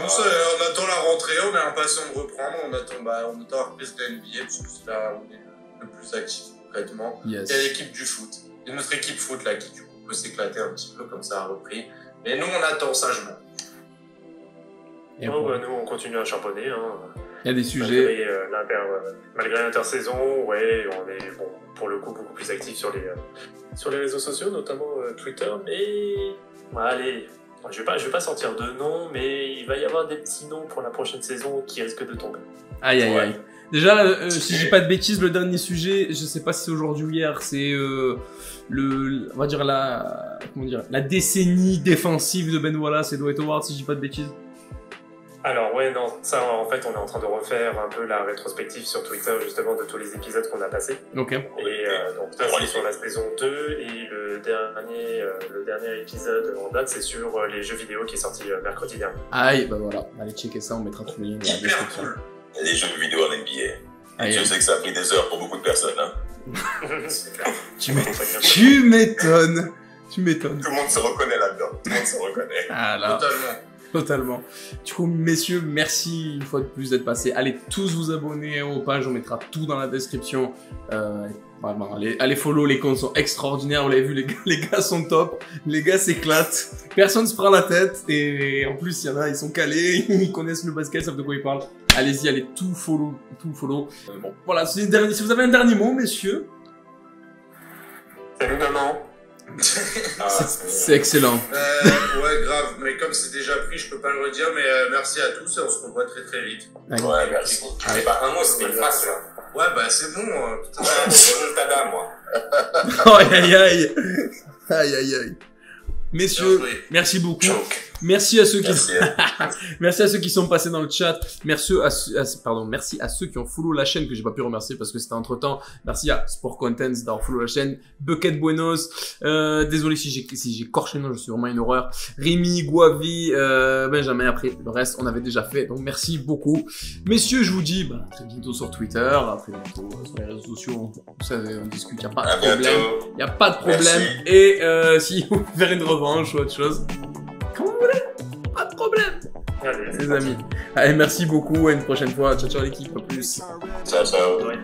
on attend la rentrée, on est impatient de reprendre, on attend la reprise de la NBA, parce que c'est là où on est le plus actif concrètement. Yes. Il y a l'équipe du foot. Il y a notre équipe foot là qui du coup peut s'éclater un petit peu comme ça a repris. Mais nous, on attend sagement. Et Bon, bon, bah, nous, on continue à charbonner. Hein. il y a des sujets. Malgré l'intersaison, ouais, on est bon, pour le coup beaucoup plus actifs sur les réseaux sociaux, notamment Twitter. Mais allez, je vais pas sortir de nom, mais il va y avoir des petits noms pour la prochaine saison qui risquent de tomber. Aïe, aïe, Ouais. aïe. Déjà, si je dis pas de bêtises, le dernier sujet, je sais pas si c'est aujourd'hui ou hier, c'est on va dire la décennie défensive de Ben Wallace et Dwight Howard, si je dis pas de bêtises. Alors ouais, non, ça en fait on est en train de refaire un peu la rétrospective sur Twitter justement de tous les épisodes qu'on a passés. Ok. Et donc ça c'est sur la saison 2 et le dernier épisode en date c'est sur les jeux vidéo qui est sorti mercredi dernier. Aïe, bah voilà, allez checker ça, on mettra tous les liens dans la Hyper description. cool. Les jeux vidéo en NBA. Aïe, Je aïe. sais que ça a pris des heures pour beaucoup de personnes. Hein. C'est clair. Tu m'étonnes. Tu m'étonnes. Tout le monde se reconnaît là-dedans. Tout le monde se reconnaît. Ah là. Totalement. Totalement. Du coup, messieurs, merci une fois de plus d'être passés. Allez tous vous abonner aux pages, on mettra tout dans la description. Vraiment, allez follow, les comptes sont extraordinaires, vous l'avez vu, les gars sont top, les gars s'éclatent, personne se prend la tête, et en plus, il y en a, ils sont calés, ils connaissent le basket, ils savent de quoi ils parlent. Allez-y, allez tout follow. Bon, voilà, si vous avez un dernier mot, messieurs, Salut maman. c'est excellent. Ouais, grave. Mais comme c'est déjà pris, je peux pas le redire. Mais merci à tous et on se revoit très très vite. Allez. Ouais, merci. Mais bah, un mot, c'était une phrase, là. Ouais, bah c'est bon. Putain. Ouais, c'est mon tada, moi. Aïe, aïe, aïe. Aïe, aïe, aïe. Messieurs, Bien joué. merci beaucoup. Choke. Merci à ceux qui Merci. merci à ceux qui sont passés dans le chat. Merci à ceux qui ont follow la chaîne que j'ai pas pu remercier parce que c'était entre temps. Merci à Sport Contents d'avoir follow la chaîne. Bucket Buenos. Désolé si j'ai corché le nom, je suis vraiment une horreur. Rémi, Guavi, Benjamin. Après le reste, on avait déjà fait. Donc merci beaucoup, messieurs. Je vous dis à très bientôt sur Twitter, à très bientôt sur les réseaux sociaux. Vous savez, on discute. Y a pas À de problème. bientôt. Y a pas de problème. Merci. Et si vous voulez faire une revanche ou autre chose, comme vous voulez, pas de problème, Allez, les amis. Allez, merci beaucoup, à une prochaine fois. Ciao, ciao l'équipe, à plus. Ciao, ciao. Ouais.